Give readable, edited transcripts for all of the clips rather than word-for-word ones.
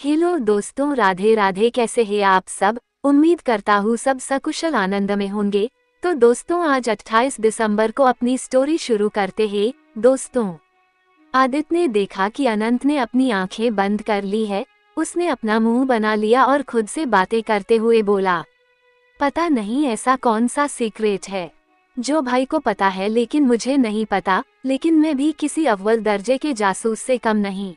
Hello दोस्तों, राधे राधे। कैसे हैं आप सब? उम्मीद करता हूँ सब सकुशल आनंद में होंगे। तो दोस्तों, आज 28 दिसंबर को अपनी स्टोरी शुरू करते हैं। दोस्तों, आदित्य ने देखा कि अनंत ने अपनी आंखें बंद कर ली है। उसने अपना मुंह बना लिया और खुद से बातें करते हुए बोला, पता नहीं ऐसा कौन सा सीक्रेट है जो भाई को पता है लेकिन मुझे नहीं पता। लेकिन मैं भी किसी अव्वल दर्जे के जासूस से कम नहीं।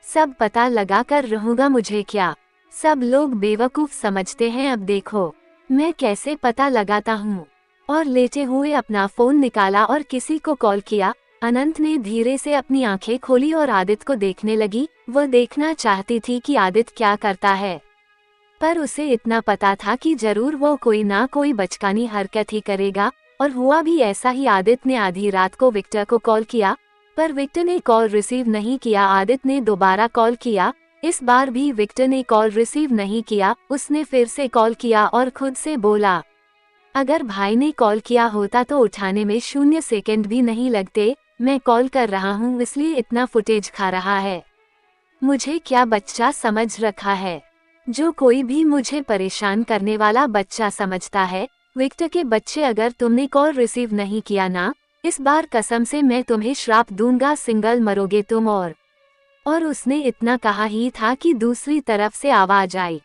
सब पता लगा कर रहूंगा, मुझे क्या। सब लोग बेवकूफ समझते हैं, अब देखो मैं कैसे पता लगाता हूँ। और लेटे हुए अपना फोन निकाला और किसी को कॉल किया। अनंत ने धीरे से अपनी आंखें खोली और आदित्य को देखने लगी। वह देखना चाहती थी कि आदित्य क्या करता है, पर उसे इतना पता था कि जरूर वो कोई ना कोई बचकानी हरकत ही करेगा। और हुआ भी ऐसा ही। आदित्य ने आधी रात को विक्टर को कॉल किया, पर विक्टर ने कॉल रिसीव नहीं किया। आदित्य ने दोबारा कॉल किया, इस बार भी विक्टर ने कॉल रिसीव नहीं किया। उसने फिर से कॉल किया और खुद से बोला, अगर भाई ने कॉल किया होता तो उठाने में 0 सेकंड भी नहीं लगते। मैं कॉल कर रहा हूँ इसलिए इतना फुटेज खा रहा है। मुझे क्या बच्चा समझ रखा है, जो कोई भी मुझे परेशान करने वाला बच्चा समझता है। विक्टर के बच्चे, अगर तुमने कॉल रिसीव नहीं किया ना, इस बार कसम से मैं तुम्हें श्राप दूंगा, सिंगल मरोगे तुम। और उसने इतना कहा ही था कि दूसरी तरफ से आवाज आई,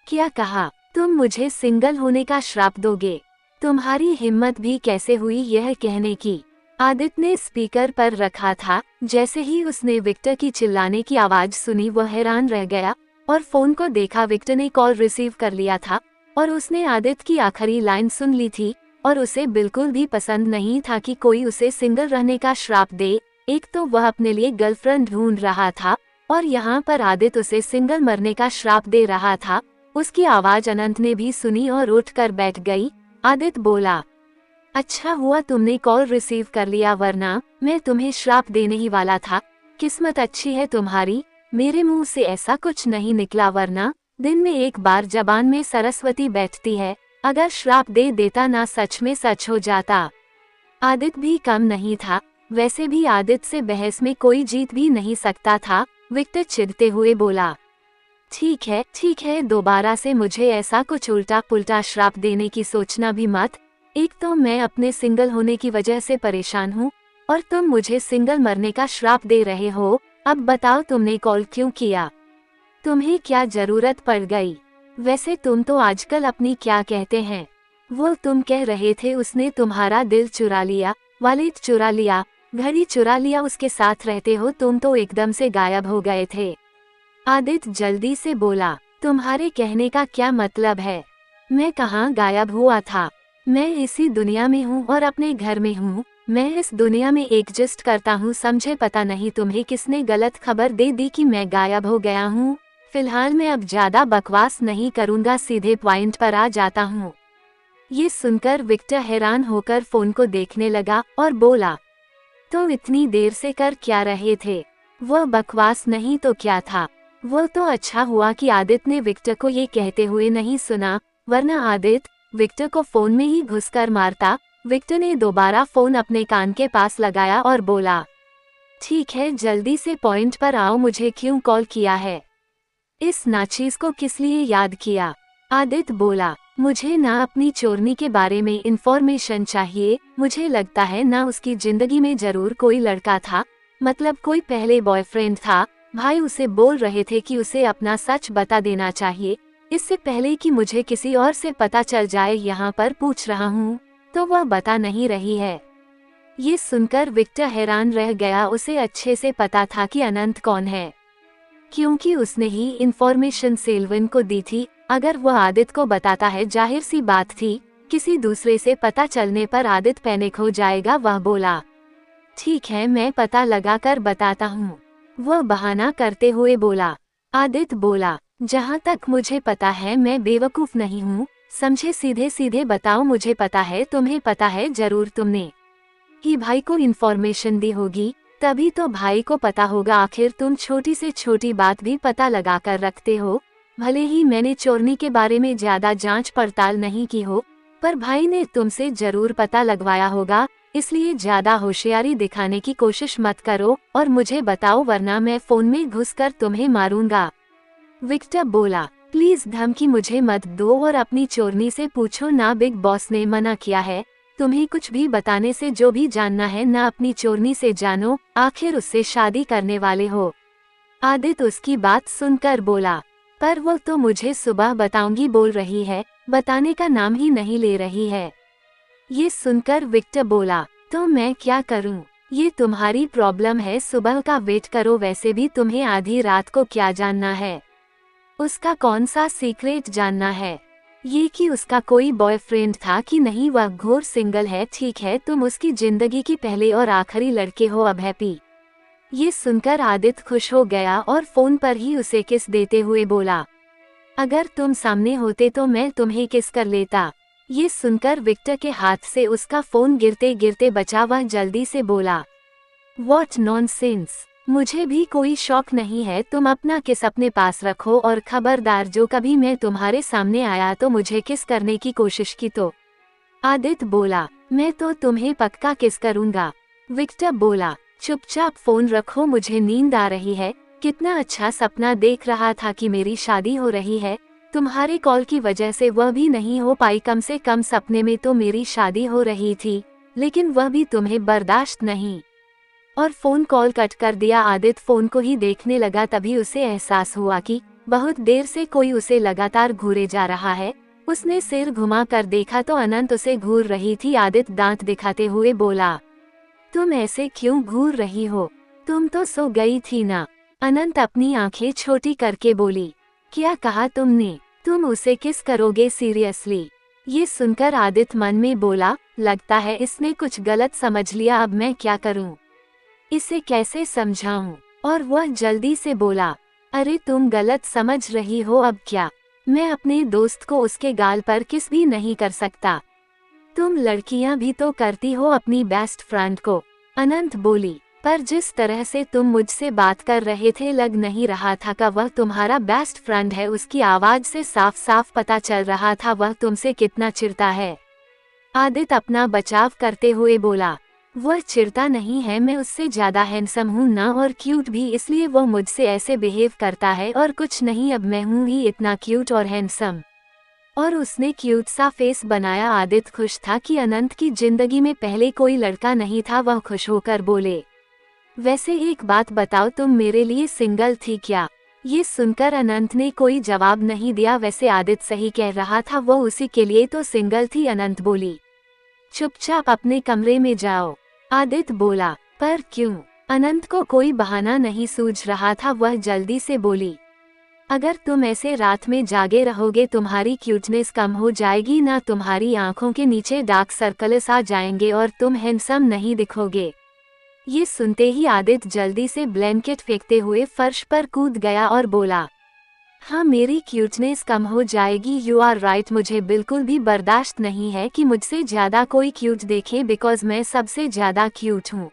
क्या कहा? तुम मुझे सिंगल होने का श्राप दोगे? तुम्हारी हिम्मत भी कैसे हुई यह कहने की? आदित्य ने स्पीकर पर रखा था। जैसे ही उसने विक्टर की चिल्लाने की आवाज सुनी, वह हैरान रह गया और फोन को देखा। विक्टर ने कॉल रिसीव कर लिया था और उसने आदित्य की आखिरी लाइन सुन ली थी। और उसे बिल्कुल भी पसंद नहीं था कि कोई उसे सिंगल रहने का श्राप दे। एक तो वह अपने लिए गर्लफ्रेंड ढूंढ रहा था और यहाँ पर आदित्य उसे सिंगल मरने का श्राप दे रहा था। उसकी आवाज अनंत ने भी सुनी और उठकर बैठ गई। आदित्य बोला, अच्छा हुआ तुमने कॉल रिसीव कर लिया, वरना मैं तुम्हें श्राप देने ही वाला था। किस्मत अच्छी है तुम्हारी, मेरे मुंह से ऐसा कुछ नहीं निकला, वरना दिन में एक बार जबान में सरस्वती बैठती है। अगर श्राप दे देता ना, सच में सच हो जाता। आदित्य भी कम नहीं था। वैसे भी आदित्य से बहस में कोई जीत भी नहीं सकता था। विक्टर चिढ़ते हुए बोला, ठीक है, दोबारा से मुझे ऐसा कुछ उल्टा पुल्टा श्राप देने की सोचना भी मत। एक तो मैं अपने सिंगल होने की वजह से परेशान हूँ और तुम मुझे सिंगल मरने का श्राप दे रहे हो। अब बताओ तुमने कॉल क्यों किया? तुम्हें क्या जरूरत पड़ गई? वैसे तुम तो आजकल अपनी क्या कहते हैं, वो तुम कह रहे थे उसने तुम्हारा दिल चुरा लिया, वॉलेट चुरा लिया, घड़ी चुरा लिया, उसके साथ रहते हो तुम तो एकदम से गायब हो गए थे। आदित्य जल्दी से बोला, तुम्हारे कहने का क्या मतलब है? मैं कहाँ गायब हुआ था? मैं इसी दुनिया में हूँ और अपने घर में हूँ। मैं इस दुनिया में एग्जिस्ट करता हूँ, समझे? पता नहीं तुम्हें किसने गलत खबर दे दी कि मैं गायब हो गया हूँ। फिलहाल मैं अब ज्यादा बकवास नहीं करूँगा, सीधे पॉइंट पर आ जाता हूँ। ये सुनकर विक्टर हैरान होकर फोन को देखने लगा और बोला, तो इतनी देर से कर क्या रहे थे? वह बकवास नहीं तो क्या था? वो तो अच्छा हुआ कि आदित्य ने विक्टर को ये कहते हुए नहीं सुना, वरना आदित्य विक्टर को फोन में ही घुसकर मारता। विक्टर ने दोबारा फोन अपने कान के पास लगाया और बोला, ठीक है, जल्दी से पॉइंट पर आओ, मुझे क्यों कॉल किया है? इस नाचीज को किस लिए याद किया? आदित्य बोला, मुझे ना अपनी चोरनी के बारे में इंफॉर्मेशन चाहिए। मुझे लगता है ना उसकी जिंदगी में जरूर कोई लड़का था, मतलब कोई पहले बॉयफ्रेंड था। भाई उसे बोल रहे थे कि उसे अपना सच बता देना चाहिए, इससे पहले कि मुझे किसी और से पता चल जाए। यहाँ पर पूछ रहा हूँ तो वह बता नहीं रही है। ये सुनकर विक्टर हैरान रह गया। उसे अच्छे से पता था कि अनंत कौन है, क्योंकि उसने ही इंफॉर्मेशन सेल्वन को दी थी। अगर वह आदित्य को बताता है, जाहिर सी बात थी किसी दूसरे से पता चलने पर आदित्य पैनिक हो जाएगा। वह बोला, ठीक है, मैं पता लगा कर बताता हूँ। वह बहाना करते हुए बोला। आदित्य बोला, जहाँ तक मुझे पता है मैं बेवकूफ नहीं हूँ, समझे? सीधे सीधे बताओ, मुझे पता है, तुम्हें पता है, जरूर तुमने ही भाई को इन्फॉर्मेशन दी होगी, तभी तो भाई को पता होगा। आखिर तुम छोटी से छोटी बात भी पता लगा कर रखते हो। भले ही मैंने चोरनी के बारे में ज्यादा जांच पड़ताल नहीं की हो, पर भाई ने तुमसे जरूर पता लगवाया होगा। इसलिए ज्यादा होशियारी दिखाने की कोशिश मत करो और मुझे बताओ, वरना मैं फोन में घुसकर तुम्हें मारूंगा। विक्टर बोला, प्लीज धमकी मुझे मत दो और अपनी चोरनी से पूछो ना, बिग बॉस ने मना किया है। तुम्हें कुछ भी बताने से जो भी जानना है ना अपनी चोरनी से जानो, आखिर उससे शादी करने वाले हो। आदित्य उसकी बात सुनकर बोला, पर वो तो मुझे सुबह बताऊंगी बोल रही है, बताने का नाम ही नहीं ले रही है। ये सुनकर विक्टर बोला, तो मैं क्या करूं? ये तुम्हारी प्रॉब्लम है, सुबह का वेट करो। वैसे भी तुम्हें आधी रात को क्या जानना है? उसका कौन सा सीक्रेट जानना है? ये कि उसका कोई बॉयफ्रेंड था कि नहीं, वह घोर सिंगल है। ठीक है, तुम उसकी जिंदगी की पहले और आखिरी लड़के हो, अब हैप्पी। ये सुनकर आदित्य खुश हो गया और फोन पर ही उसे किस देते हुए बोला, अगर तुम सामने होते तो मैं तुम्हें किस कर लेता। ये सुनकर विक्टर के हाथ से उसका फोन गिरते गिरते बचा। वह जल्दी से बोला, व्हाट नॉनसेंस, मुझे भी कोई शौक नहीं है, तुम अपना किस अपने पास रखो और खबरदार जो कभी मैं तुम्हारे सामने आया तो मुझे किस करने की कोशिश की तो। आदित्य बोला, मैं तो तुम्हें पक्का किस करूंगा। विक्टर बोला, चुपचाप फोन रखो, मुझे नींद आ रही है। कितना अच्छा सपना देख रहा था कि मेरी शादी हो रही है, तुम्हारे कॉल की वजह से वह भी नहीं हो पाई। कम से कम सपने में तो मेरी शादी हो रही थी, लेकिन वह भी तुम्हें बर्दाश्त नहीं। और फोन कॉल कट कर दिया। आदित्य फोन को ही देखने लगा, तभी उसे एहसास हुआ कि बहुत देर से कोई उसे लगातार घूरे जा रहा है। उसने सिर घुमा कर देखा तो अनंत उसे घूर रही थी। आदित्य दांत दिखाते हुए बोला, तुम ऐसे क्यों घूर रही हो? तुम तो सो गई थी ना? अनंत अपनी आंखें छोटी करके बोली, क्या कहा तुमने? तुम उसे किस करोगे सीरियसली? ये सुनकर आदित्य मन में बोला, लगता है इसने कुछ गलत समझ लिया, अब मैं क्या करूं? इसे कैसे समझाऊं? और वह जल्दी से बोला, अरे तुम गलत समझ रही हो, अब क्या? मैं अपने दोस्त को उसके गाल पर किस भी नहीं कर सकता। तुम लड़कियां भी तो करती हो अपनी बेस्ट फ्रेंड को। अनंत बोली, पर जिस तरह से तुम मुझसे बात कर रहे थे लग नहीं रहा था कि वह तुम्हारा बेस्ट फ्रेंड है। उसकी आवाज से साफ साफ पता चल रहा था वह तुमसे कितना चिढ़ता है। आदित्य अपना बचाव करते हुए बोला, वह चिढ़ता नहीं है, मैं उससे ज्यादा हैंडसम हूँ ना और क्यूट भी, इसलिए वो मुझसे ऐसे बिहेव करता है और कुछ नहीं। अब मैं हूँ ही इतना क्यूट और हैंडसम। और उसने क्यूट सा फेस बनाया। आदित्य खुश था कि अनंत की जिंदगी में पहले कोई लड़का नहीं था। वह खुश होकर बोले, वैसे एक बात बताओ, तुम मेरे लिए सिंगल थी क्या? ये सुनकर अनंत ने कोई जवाब नहीं दिया। वैसे आदित्य सही कह रहा था, वो उसी के लिए तो सिंगल थी। अनंत बोली, चुपचाप अपने कमरे में जाओ। आदित्य बोला, पर क्यों? अनंत को कोई बहाना नहीं सूझ रहा था। वह जल्दी से बोली, अगर तुम ऐसे रात में जागे रहोगे तुम्हारी क्यूटनेस कम हो जाएगी ना, तुम्हारी आंखों के नीचे डार्क सर्कल्स आ जाएंगे और तुम हैंडसम नहीं दिखोगे। ये सुनते ही आदित्य जल्दी से ब्लैंकेट फेंकते हुए फर्श पर कूद गया और बोला, हाँ मेरी क्यूटनेस कम हो जाएगी, यू आर राइट। मुझे बिल्कुल भी बर्दाश्त नहीं है कि मुझसे ज्यादा कोई क्यूट देखे, बिकॉज मैं सबसे ज्यादा क्यूट हूँ।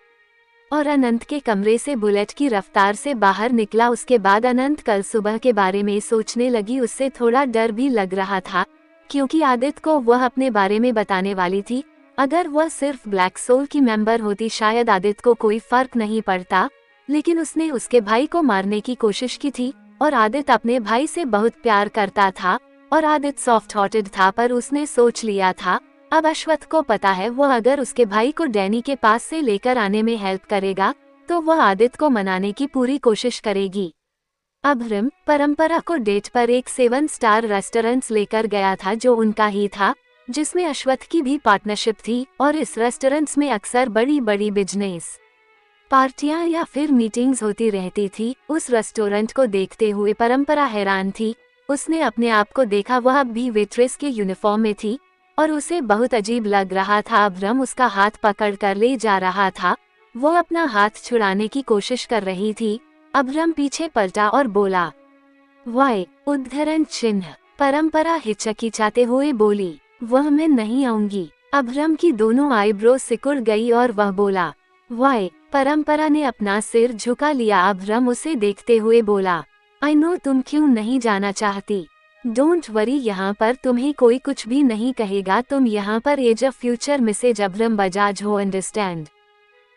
और अनंत के कमरे से बुलेट की रफ्तार से बाहर निकला। उसके बाद अनंत कल सुबह के बारे में सोचने लगी। उससे थोड़ा डर भी लग रहा था, क्योंकि आदित्य को वह अपने बारे में बताने वाली थी। अगर वह सिर्फ ब्लैक सोल की मेंबर होती शायद आदित्य को कोई फर्क नहीं पड़ता, लेकिन उसने उसके भाई को मारने की कोशिश की थी और आदित्य अपने भाई से बहुत प्यार करता था और आदित्य सॉफ्ट हार्टेड था। पर उसने सोच लिया था, अब अश्वत्थ को पता है वो अगर उसके भाई को डैनी के पास से लेकर आने में हेल्प करेगा तो वह आदित्य को मनाने की पूरी कोशिश करेगी। अभ्रम परंपरा को डेट पर एक 7 स्टार रेस्टोरेंट लेकर गया था जो उनका ही था, जिसमें अश्वत्थ की भी पार्टनरशिप थी। और इस रेस्टोरेंट्स में अक्सर बड़ी बड़ी बिजनेस पार्टियां या फिर मीटिंग्स होती रहती थी। उस रेस्टोरेंट को देखते हुए परंपरा हैरान थी। उसने अपने आप को देखा, वह अब भी वेट्रेस के यूनिफॉर्म में थी और उसे बहुत अजीब लग रहा था। अभ्रम उसका हाथ पकड़ कर ले जा रहा था। वो अपना हाथ छुड़ाने की कोशिश कर रही थी। अभ्रम पीछे पलटा और बोला, वाई उद्धरण चिन्ह। परंपरा हिचकिचाते हुए बोली, वह मैं नहीं आऊंगी। अभ्रम की दोनों आईब्रो सिकुड़ गई और वह बोला, वाई। परंपरा ने अपना सिर झुका लिया। अभ्रम उसे देखते हुए बोला, आई नो तुम क्यों नहीं जाना चाहती। डोंट वरी, यहाँ पर तुम्हें कोई कुछ भी नहीं कहेगा। तुम यहाँ पर as a future Mrs Abhram Bajaj हो, अंडरस्टैंड।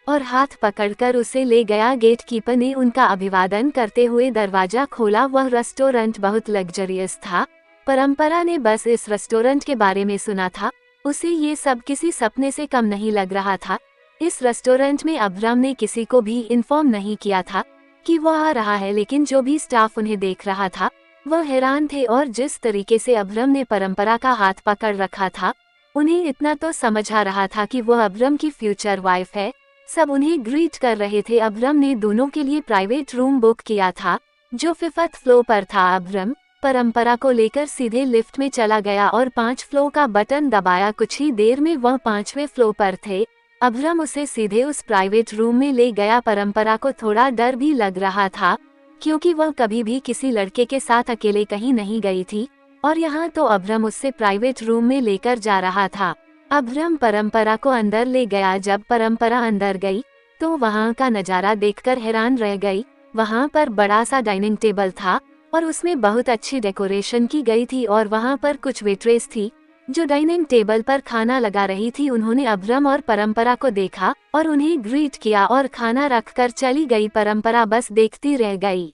और हाथ पकड़कर उसे ले गया। गेटकीपर ने उनका अभिवादन करते हुए दरवाजा खोला। वह रेस्टोरेंट बहुत लग्जरियस था। परंपरा ने बस इस रेस्टोरेंट के बारे में सुना था, उसे ये सब किसी सपने से कम नहीं लग रहा था। इस रेस्टोरेंट में अभ्रम ने किसी को भी इन्फॉर्म नहीं किया था कि वह आ रहा है, लेकिन जो भी स्टाफ उन्हें देख रहा था वह हैरान थे। और जिस तरीके से अभ्रम ने परंपरा का हाथ पकड़ रखा था, उन्हें इतना तो समझ आ रहा था कि वह अभ्रम की फ्यूचर वाइफ है। सब उन्हें ग्रीट कर रहे थे। अभ्रम ने दोनों के लिए प्राइवेट रूम बुक किया था जो 5th फ्लोर पर था। अभ्रम परंपरा को लेकर सीधे लिफ्ट में चला गया और 5 फ्लोर का बटन दबाया। कुछ ही देर में वह 5वें फ्लोर पर थे। अभ्रम उसे सीधे उस प्राइवेट रूम में ले गया। परंपरा को थोड़ा डर भी लग रहा था क्योंकि वह कभी भी किसी लड़के के साथ अकेले कहीं नहीं गई थी, और यहाँ तो अभ्रम उससे प्राइवेट रूम में लेकर जा रहा था। अभ्रम परंपरा को अंदर ले गया। जब परंपरा अंदर गई तो वहाँ का नज़ारा देखकर हैरान रह गई। वहाँ पर बड़ा सा डाइनिंग टेबल था और उसमें बहुत अच्छी डेकोरेशन की गई थी, और वहाँ पर कुछ वेट्रेस थी जो डाइनिंग टेबल पर खाना लगा रही थी। उन्होंने अभ्रम और परंपरा को देखा और उन्हें ग्रीट किया और खाना रखकर चली गई। परंपरा बस देखती रह गई।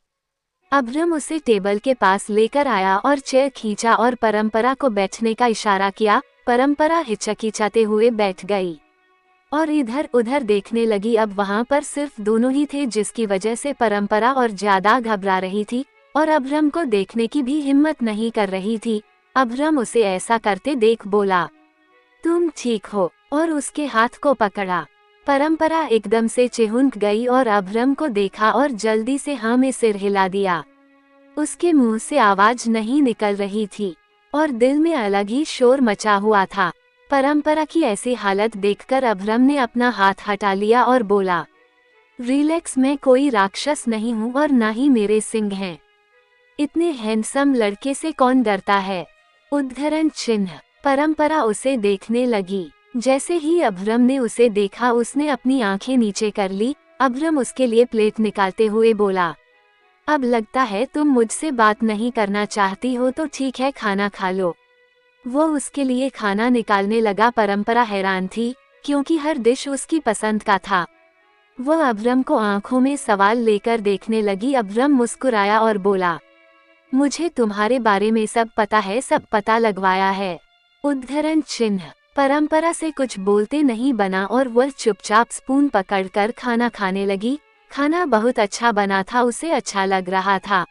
अभ्रम उसे टेबल के पास लेकर आया और चेयर खींचा और परंपरा को बैठने का इशारा किया। परंपरा हिचकिचाते हुए बैठ गई और इधर उधर देखने लगी। अब वहाँ पर सिर्फ दोनों ही थे, जिसकी वजह से परंपरा और ज्यादा घबरा रही थी और अभ्रम को देखने की भी हिम्मत नहीं कर रही थी। अभ्रम उसे ऐसा करते देख बोला, तुम ठीक हो, और उसके हाथ को पकड़ा। परंपरा एकदम से चिहुंक गई और अभ्रम को देखा और जल्दी से हाँ में सिर हिला दिया। उसके मुंह से आवाज नहीं निकल रही थी और दिल में अलग ही शोर मचा हुआ था। परंपरा की ऐसी हालत देखकर अभ्रम ने अपना हाथ हटा लिया और बोला, रिलैक्स, मैं कोई राक्षस नहीं हूँ और ना ही मेरे सिंग हैं। इतने हैंडसम लड़के से कौन डरता है। उद्धरण चिन्ह। परंपरा उसे देखने लगी। जैसे ही अभ्रम ने उसे देखा उसने अपनी आंखें नीचे कर ली। अभ्रम उसके लिए प्लेट निकालते हुए बोला, अब लगता है तुम मुझसे बात नहीं करना चाहती हो, तो ठीक है, खाना खा लो। वो उसके लिए खाना निकालने लगा। परंपरा हैरान थी क्योंकि हर डिश उसकी पसंद का था। वह अभ्रम को आंखों में सवाल लेकर देखने लगी। अभ्रम मुस्कुराया और बोला, मुझे तुम्हारे बारे में सब पता है, सब पता लगवाया है। उद्धरण चिन्ह। परंपरा से कुछ बोलते नहीं बना और वह चुपचाप स्पून पकड़कर खाना खाने लगी। खाना बहुत अच्छा बना था, उसे अच्छा लग रहा था।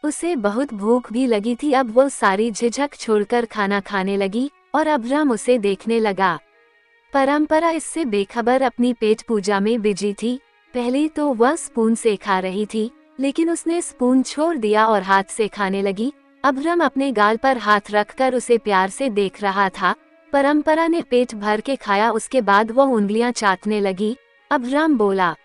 उसे बहुत भूख भी लगी थी। अब वो सारी झिझक छोड़कर खाना खाने लगी और अभ्रम उसे देखने लगा। परंपरा इससे बेखबर अपनी पेट पूजा में बिजी थी। पहले तो वह स्पून से खा रही थी, लेकिन उसने स्पून छोड़ दिया और हाथ से खाने लगी। अभ्रम अपने गाल पर हाथ रखकर उसे प्यार से देख रहा था। परंपरा ने पेट भर के खाया। उसके बाद वह उंगलियां चाटने लगी। अभ्रम बोला,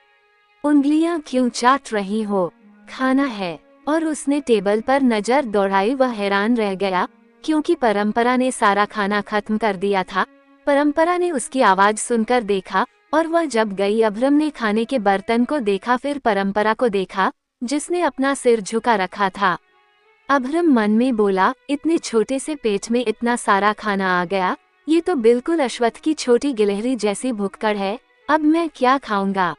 उंगलियां क्यों चाट रही हो, खाना है। और उसने टेबल पर नजर दौड़ाई। वह हैरान रह गया क्योंकि परंपरा ने सारा खाना खत्म कर दिया था। परंपरा ने उसकी आवाज सुनकर देखा और वह जब गई। अभ्रम ने खाने के बर्तन को देखा, फिर परंपरा को देखा जिसने अपना सिर झुका रखा था। अभ्रम मन में बोला, इतने छोटे से पेट में इतना सारा खाना आ गया, ये तो बिल्कुल अश्वत्थ की छोटी गिलहरी जैसी भुक्कड़ है। अब मैं क्या खाऊंगा,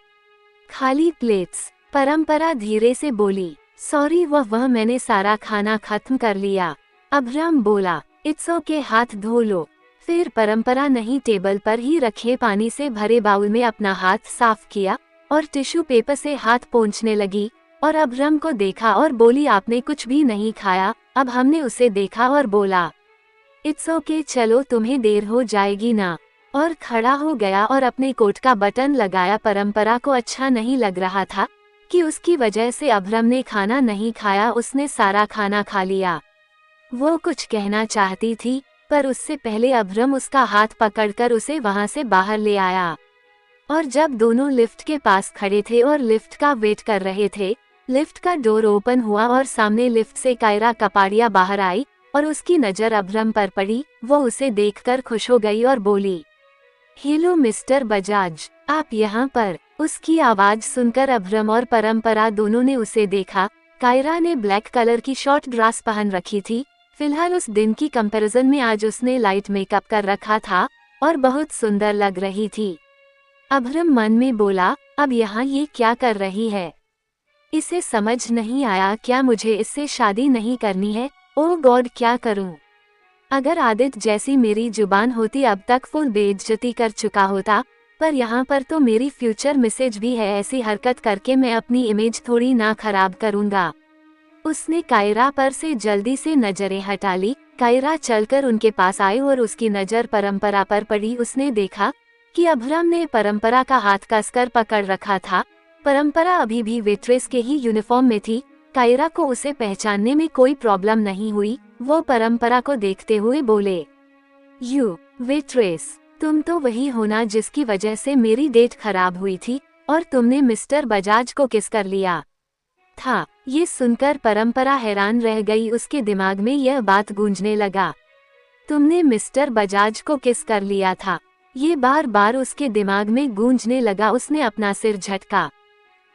खाली प्लेट्स। परंपरा धीरे से बोली, सॉरी, वह मैंने सारा खाना खत्म कर लिया। अभ्रम बोला, इट्स ओके, हाथ धो लो। फिर परंपरा नहीं टेबल पर ही रखे पानी से भरे बाउल में अपना हाथ साफ किया और टिश्यू पेपर से हाथ पोंछने लगी और अभ्रम को देखा और बोली, आपने कुछ भी नहीं खाया। अब हमने उसे देखा और बोला, इट्स ओके, चलो, तुम्हें देर हो जाएगी ना, और खड़ा हो गया और अपने कोट का बटन लगाया। परंपरा को अच्छा नहीं लग रहा था कि उसकी वजह से अभ्रम ने खाना नहीं खाया। उसने सारा खाना खा लिया। वो कुछ कहना चाहती थी पर उससे पहले अभ्रम उसका हाथ पकड़कर उसे वहां से बाहर ले आया। और जब दोनों लिफ्ट के पास खड़े थे और लिफ्ट का वेट कर रहे थे, लिफ्ट का डोर ओपन हुआ और सामने लिफ्ट से कायरा कपाड़िया बाहर आई और उसकी नजर अभ्रम पर पड़ी। वो उसे देखकर खुश हो गई और बोली, हेलो मिस्टर बजाज, आप यहाँ पर। उसकी आवाज सुनकर अभ्रम और परंपरा दोनों ने उसे देखा। कायरा ने ब्लैक कलर की शॉर्ट ड्रेस पहन रखी थी। फिलहाल उस दिन की कंपैरिजन में आज उसने लाइट मेकअप कर रखा था और बहुत सुंदर लग रही थी। अभ्रम मन में बोला, अब यहाँ ये क्या कर रही है? इसे समझ नहीं आया क्या मुझे इससे शादी नहीं करनी है? ओह गॉड, क्या करूं? अगर आदित्य जैसी मेरी जुबान होती अब तक फुल बेइज्जती कर चुका होता, पर यहाँ पर तो मेरी फ्यूचर मिसेज भी है, ऐसी हरकत करके मैं अपनी इमेज थोड़ी ना खराब करूंगा। उसने कायरा पर से जल्दी से नजरें हटा ली। कायरा चलकर उनके पास आई और उसकी नजर परंपरा पर पड़ी। उसने देखा कि अभ्रम ने परंपरा का हाथ कसकर पकड़ रखा था। परंपरा अभी भी वेट्रेस के ही यूनिफॉर्म में थी। कायरा को उसे पहचानने में कोई प्रॉब्लम नहीं हुई। वो परंपरा को देखते हुए बोले, यू वेट्रेस, तुम तो वही होना जिसकी वजह से मेरी डेट खराब हुई थी और तुमने मिस्टर बजाज को किस कर लिया था। ये सुनकर परंपरा हैरान रह गई। उसके दिमाग में यह बात गूंजने लगा, तुमने मिस्टर बजाज को किस कर लिया था? ये बार बार उसके दिमाग में गूंजने लगा। उसने अपना सिर झटका।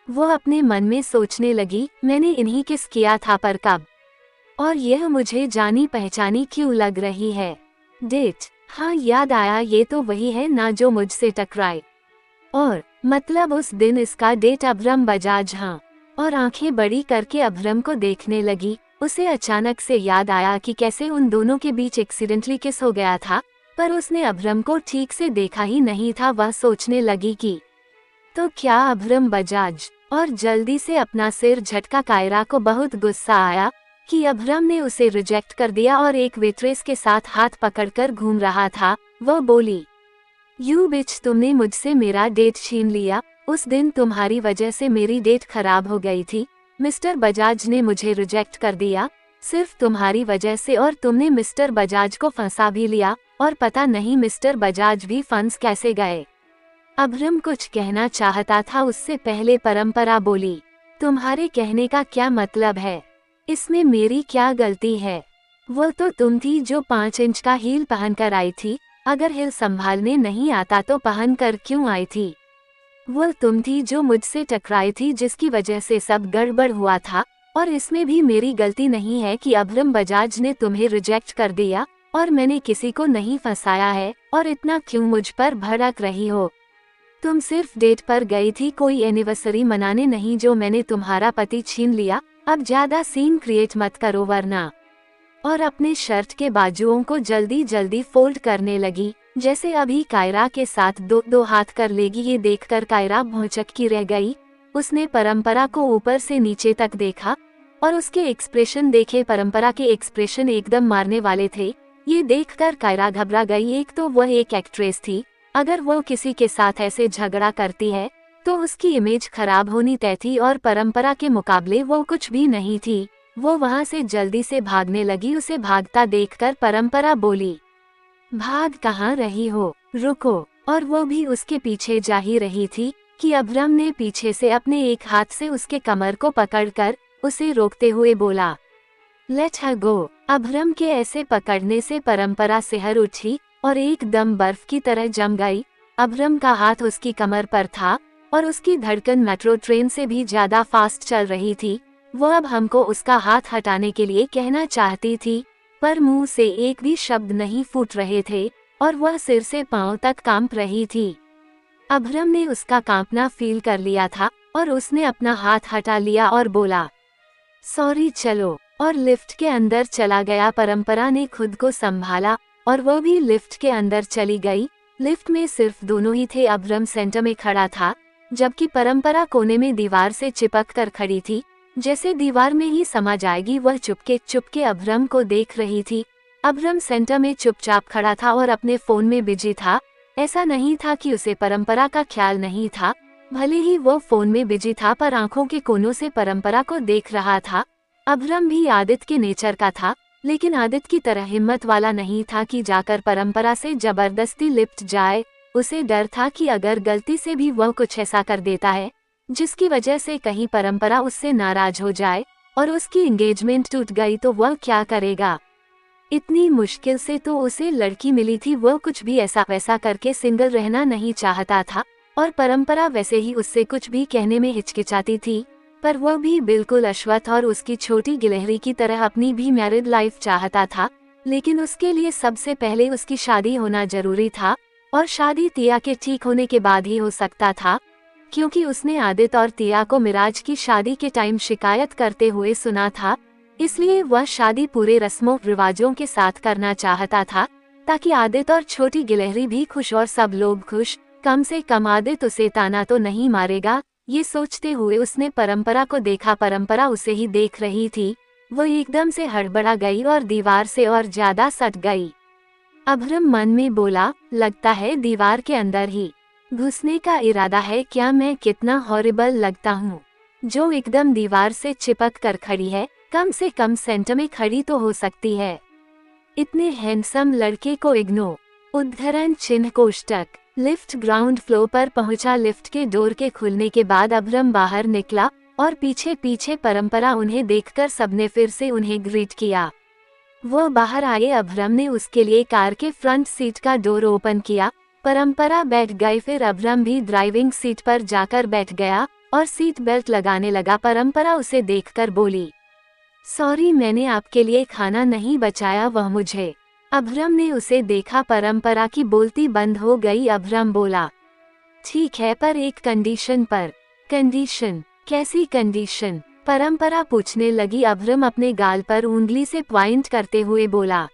वो अपने मन में सोचने लगी, मैंने इन्हीं किस किया था, पर कब? और यह मुझे जानी पहचानी क्यों लग रही है? डेट, हाँ याद आया, ये तो वही है ना जो मुझसे टकराए। और मतलब उस दिन इसका डेट अभ्रम बजाज। हाँ। और आंखें बड़ी करके अभ्रम को देखने लगी। उसे अचानक से याद आया कि कैसे उन दोनों के बीच एक्सीडेंटली किस हो गया था, पर उसने अभ्रम को ठीक से देखा ही नहीं था। वह सोचने लगी कि तो क्या अभ्रम बजाज? और जल्दी से अपना सिर झटका। कायरा को बहुत गुस्सा आया कि अभ्रम ने उसे रिजेक्ट कर दिया और एक वेट्रेस के साथ हाथ पकड़कर घूम रहा था। वह बोली, यू बिच, तुमने मुझसे मेरा डेट छीन लिया। उस दिन तुम्हारी वजह से मेरी डेट खराब हो गई थी। मिस्टर बजाज ने मुझे रिजेक्ट कर दिया सिर्फ तुम्हारी वजह से, और तुमने मिस्टर बजाज को फंसा भी लिया और पता नहीं मिस्टर बजाज भी फंस कैसे गए। अभ्रम कुछ कहना चाहता था, उससे पहले परंपरा बोली, तुम्हारे कहने का क्या मतलब है? इसमें मेरी क्या गलती है? वो तो तुम थी जो 5 इंच का हील पहनकर आई थी। अगर हील संभालने नहीं आता तो पहनकर क्यों आई थी? वो तुम थी जो मुझसे टकराई थी, जिसकी वजह से सब गड़बड़ हुआ था। और इसमें भी मेरी गलती नहीं है कि अभ्रम बजाज ने तुम्हें रिजेक्ट कर दिया और मैंने किसी को नहीं फंसाया है। और इतना क्यों मुझ पर भड़क रही हो? तुम सिर्फ डेट पर गई थी, कोई एनिवर्सरी मनाने नहीं जो मैंने तुम्हारा पति छीन लिया। अब ज्यादा सीन क्रिएट मत करो वरना। और अपने शर्ट के बाजुओं को जल्दी जल्दी फोल्ड करने लगी, जैसे अभी कायरा के साथ दो हाथ कर लेगी। ये देखकर कायरा भौचक्की रह गई। उसने परंपरा को ऊपर से नीचे तक देखा और उसके एक्सप्रेशन देखे। परंपरा के एक्सप्रेशन एकदम मारने वाले थे। ये देखकर कायरा घबरा गई। एक तो वह एक एक्ट्रेस थी, अगर वो किसी के साथ ऐसे झगड़ा करती है तो उसकी इमेज खराब होनी तय थी, और परंपरा के मुकाबले वो कुछ भी नहीं थी। वो वहां से जल्दी से भागने लगी। उसे भागता देखकर परंपरा बोली, भाग कहाँ रही हो, रुको। और वो भी उसके पीछे जा ही रही थी कि अभ्रम ने पीछे से अपने एक हाथ से उसके कमर को पकड़कर उसे रोकते हुए बोला, लेट हर गो। अभ्रम के ऐसे पकड़ने से परंपरा सिहर उठी और एकदम बर्फ की तरह जम गई। अभ्रम का हाथ उसकी कमर पर था और उसकी धड़कन मेट्रो ट्रेन से भी ज्यादा फास्ट चल रही थी। वो अब हमको उसका हाथ हटाने के लिए कहना चाहती थी, पर मुंह से एक भी शब्द नहीं फूट रहे थे और वह सिर से पांव तक कांप रही थी। अभ्रम ने उसका कांपना फील कर लिया था और उसने अपना हाथ हटा लिया और बोला, सॉरी चलो, और लिफ्ट के अंदर चला गया। परंपरा ने खुद को संभाला और वो भी लिफ्ट के अंदर चली गई। लिफ्ट में सिर्फ दोनों ही थे। अभ्रम सेंटर में खड़ा था, जबकि परंपरा कोने में दीवार से चिपक कर खड़ी थी, जैसे दीवार में ही समा जाएगी। वह चुपके अभ्रम को देख रही थी। अभ्रम सेंटर में चुपचाप खड़ा था और अपने फोन में बिजी था। ऐसा नहीं था कि उसे परंपरा का ख्याल नहीं था, भले ही वो फोन में बिजी था, पर आंखों के कोनों से परंपरा को देख रहा था। अभ्रम भी आदित्य के नेचर का था, लेकिन आदित्य की तरह हिम्मत वाला नहीं था कि जाकर परंपरा से जबरदस्ती लिपट जाए। उसे डर था कि अगर गलती से भी वह कुछ ऐसा कर देता है जिसकी वजह से कहीं परंपरा उससे नाराज हो जाए और उसकी एंगेजमेंट टूट गई तो वह क्या करेगा। इतनी मुश्किल से तो उसे लड़की मिली थी, वह कुछ भी ऐसा वैसा करके सिंगल रहना नहीं चाहता था, और परंपरा वैसे ही उससे कुछ भी कहने में हिचकिचाती थी। पर वह भी बिल्कुल अश्वथ और उसकी छोटी गिलहरी की तरह अपनी भी मैरिड लाइफ चाहता था, लेकिन उसके लिए सबसे पहले उसकी शादी होना जरूरी था। और शादी तिया के ठीक होने के बाद ही हो सकता था, क्योंकि उसने आदित्य और तिया को मिराज की शादी के टाइम शिकायत करते हुए सुना था। इसलिए वह शादी पूरे रस्मों रिवाजों के साथ करना चाहता था, ताकि आदित्य और छोटी गिलहरी भी खुश और सब लोग खुश। कम से कम आदित्य उसे ताना तो नहीं मारेगा। ये सोचते हुए उसने परंपरा को देखा। परंपरा उसे ही देख रही थी। वो एकदम से हड़बड़ा गई और दीवार से और ज्यादा सट गई। अभ्रम मन में बोला, लगता है दीवार के अंदर ही घुसने का इरादा है। क्या मैं कितना हॉरिबल लगता हूँ, जो एकदम दीवार से चिपक कर खड़ी है। कम से कम सेंटर में खड़ी तो हो सकती है। इतने हैंडसम लड़के को इग्नोर। उद्धरण चिन्ह कोष्टक। लिफ्ट ग्राउंड फ्लोर पर पहुंचा। लिफ्ट के डोर के खुलने के बाद अभ्रम बाहर निकला और पीछे पीछे परंपरा। उन्हें देखकर सबने फिर से उन्हें ग्रीट किया। वो बाहर आए। अभ्रम ने उसके लिए कार के फ्रंट सीट का डोर ओपन किया। परंपरा बैठ गई। फिर अभ्रम भी ड्राइविंग सीट पर जाकर बैठ गया और सीट बेल्ट लगाने लगा। परंपरा उसे देखकर बोली, सॉरी मैंने आपके लिए खाना नहीं बचाया। वह मुझे। अभ्रम ने उसे देखा। परंपरा की बोलती बंद हो गई। अभ्रम बोला, ठीक है, पर एक कंडीशन पर। कंडीशन? कैसी कंडीशन? परंपरा पूछने लगी। अभ्रम अपने गाल पर उंगली से पॉइंट करते हुए बोला,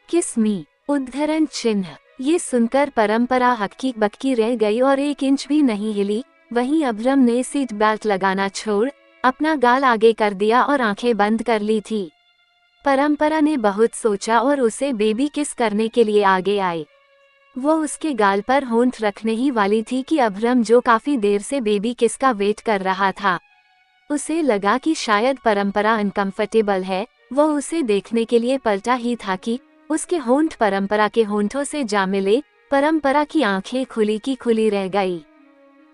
किस मी। उद्धरण चिन्ह। ये सुनकर परंपरा हक्की बक्की रह गई और 1 इंच भी नहीं हिली। वहीं अभ्रम ने सीट बेल्ट लगाना छोड़ अपना गाल आगे कर दिया और आंखें बंद कर ली थी। परंपरा ने बहुत सोचा और उसे बेबी किस करने के लिए आगे आई। वो उसके गाल पर होंठ रखने ही वाली थी कि अभ्रम, जो काफी देर से बेबी किस का वेट कर रहा था, उसे लगा कि शायद परंपरा अनकंफर्टेबल है। वो उसे देखने के लिए पलटा ही था कि उसके होंठ परंपरा के होंठों से जा मिले। परंपरा की आंखें खुली की खुली रह गई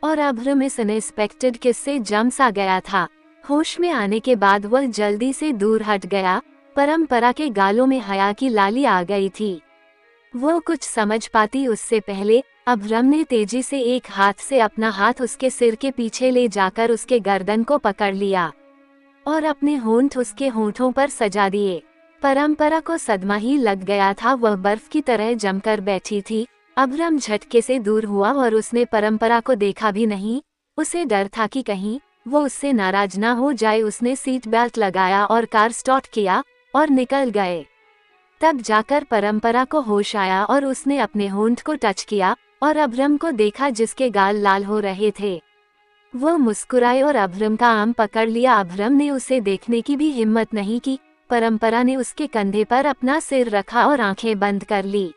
और अभ्रम इस अनएक्सपेक्टेड किस से जम सा गया था। होश में आने के बाद वह जल्दी से दूर हट गया। परंपरा के गालों में हया की लाली आ गई थी। वो कुछ समझ पाती उससे पहले अभ्रम ने तेजी से एक हाथ से अपना हाथ उसके सिर के पीछे ले जाकर उसके गर्दन को पकड़ लिया और अपने होंठ उसके होंठों पर सजा दिए। परंपरा को सदमा ही लग गया था। वह बर्फ की तरह जमकर बैठी थी। अभ्रम झटके से दूर हुआ और उसने परंपरा को देखा भी नहीं। उसे डर था कि कहीं वो उससे नाराज ना हो जाए। उसने सीट बेल्ट लगाया और कार स्टार्ट किया और निकल गए। तब जाकर परंपरा को होश आया और उसने अपने होंठ को टच किया और अभ्रम को देखा जिसके गाल लाल हो रहे थे। वो मुस्कुराए और अभ्रम का आम पकड़ लिया। अभ्रम ने उसे देखने की भी हिम्मत नहीं की। परंपरा ने उसके कंधे पर अपना सिर रखा और आंखें बंद कर ली।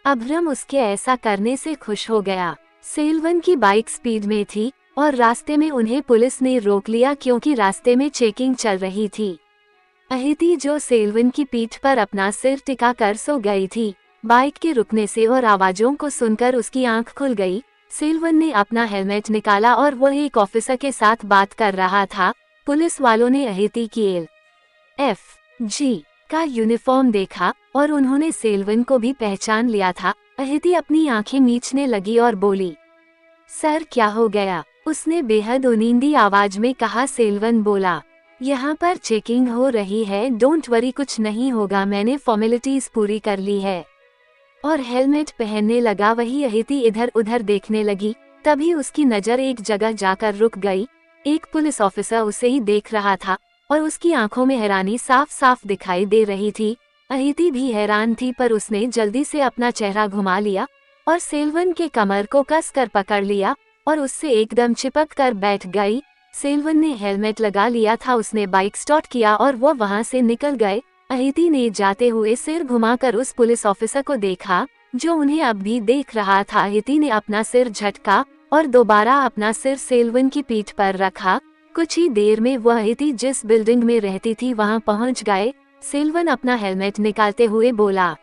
अभ्रम उसके ऐसा करने से खुश हो गया। सेल्वन की बाइक स्पीड में थी और रास्ते में उन्हें पुलिस ने रोक लिया क्योंकि रास्ते में चेकिंग चल रही थी। अहिति, जो सेल्वन की पीठ पर अपना सिर टिका कर सो गई थी, बाइक के रुकने से और आवाजों को सुनकर उसकी आंख खुल गई। सेल्वन ने अपना हेलमेट निकाला और वह एक ऑफिसर के साथ बात कर रहा था। पुलिस वालों ने अहिति की LFG का यूनिफॉर्म देखा और उन्होंने सेल्वन को भी पहचान लिया था। अहिति अपनी आंखें मीचने लगी और बोली, सर क्या हो गया? उसने बेहद उनींदी आवाज में कहा। सेल्वन बोला, यहाँ पर चेकिंग हो रही है, डोंट वरी, कुछ नहीं होगा, मैंने फॉर्मेलिटीज पूरी कर ली है। और हेलमेट पहनने लगा। वही अहिति इधर उधर देखने लगी। तभी उसकी नजर एक जगह जाकर रुक गई। एक पुलिस ऑफिसर उसे ही देख रहा था और उसकी आंखों में हैरानी साफ साफ दिखाई दे रही थी। अहिति भी हैरान थी, पर उसने जल्दी से अपना चेहरा घुमा लिया और सेल्वन के कमर को कस कर पकड़ लिया और उससे एकदम चिपक कर बैठ गई। सेल्वन ने हेलमेट लगा लिया था। उसने बाइक स्टार्ट किया और वो वहां से निकल गए। अहिति ने जाते हुए सिर घुमाकर उस पुलिस ऑफिसर को देखा जो उन्हें अब भी देख रहा था। अहिति ने अपना सिर झटका और दोबारा अपना सिर सेल्वन की पीठ पर रखा। कुछ ही देर में वह अहिति जिस बिल्डिंग में रहती थी वहां पहुंच गए। सेल्वन अपना हेलमेट निकालते हुए बोला,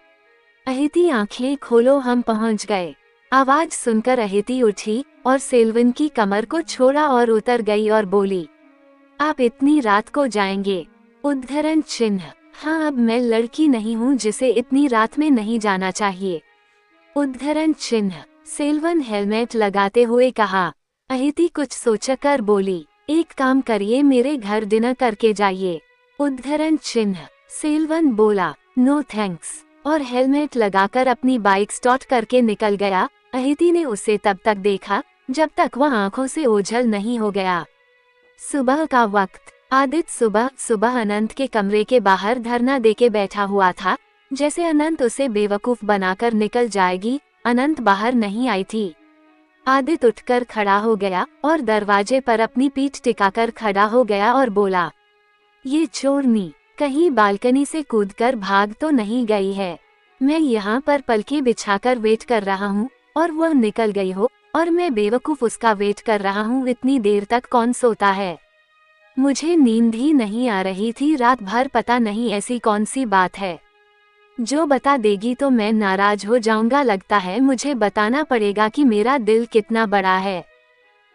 अहिति आंखें खोलो, हम पहुंच गए। आवाज सुनकर अहिति उठी और सेल्वन की कमर को छोड़ा और उतर गई और बोली, आप इतनी रात को जाएंगे? उद्धरण चिन्ह। हाँ, अब मैं लड़की नहीं हूँ जिसे इतनी रात में नहीं जाना चाहिए। उद्धरण चिन्ह। सेल्वन हेलमेट लगाते हुए कहा। अहिति कुछ सोचकर बोली, एक काम करिए, मेरे घर डिनर करके जाइए। उद्धरण चिन्ह। सेल्वन बोला, नो थैंक्स। और हेलमेट लगाकर अपनी बाइक स्टार्ट करके निकल गया। अहिति ने उसे तब तक देखा जब तक वह आंखों से ओझल नहीं हो गया। सुबह का वक्त। आदित्य सुबह सुबह अनंत के कमरे के बाहर धरना देके बैठा हुआ था, जैसे अनंत उसे बेवकूफ बनाकर निकल जाएगी। अनंत बाहर नहीं आई थी। आदित्य उठकर खड़ा हो गया और दरवाजे पर अपनी पीठ टिकाकर खड़ा हो गया और बोला, ये चोरनी कहीं बालकनी से कूदकर भाग तो नहीं गई है? मैं यहाँ पर पलके बिछाकर वेट कर रहा हूँ और वह निकल गई हो और मैं बेवकूफ उसका वेट कर रहा हूँ। इतनी देर तक कौन सोता है? मुझे नींद ही नहीं आ रही थी रात भर। पता नहीं ऐसी कौन सी बात है जो बता देगी तो मैं नाराज हो जाऊंगा। लगता है मुझे बताना पड़ेगा कि मेरा दिल कितना बड़ा है।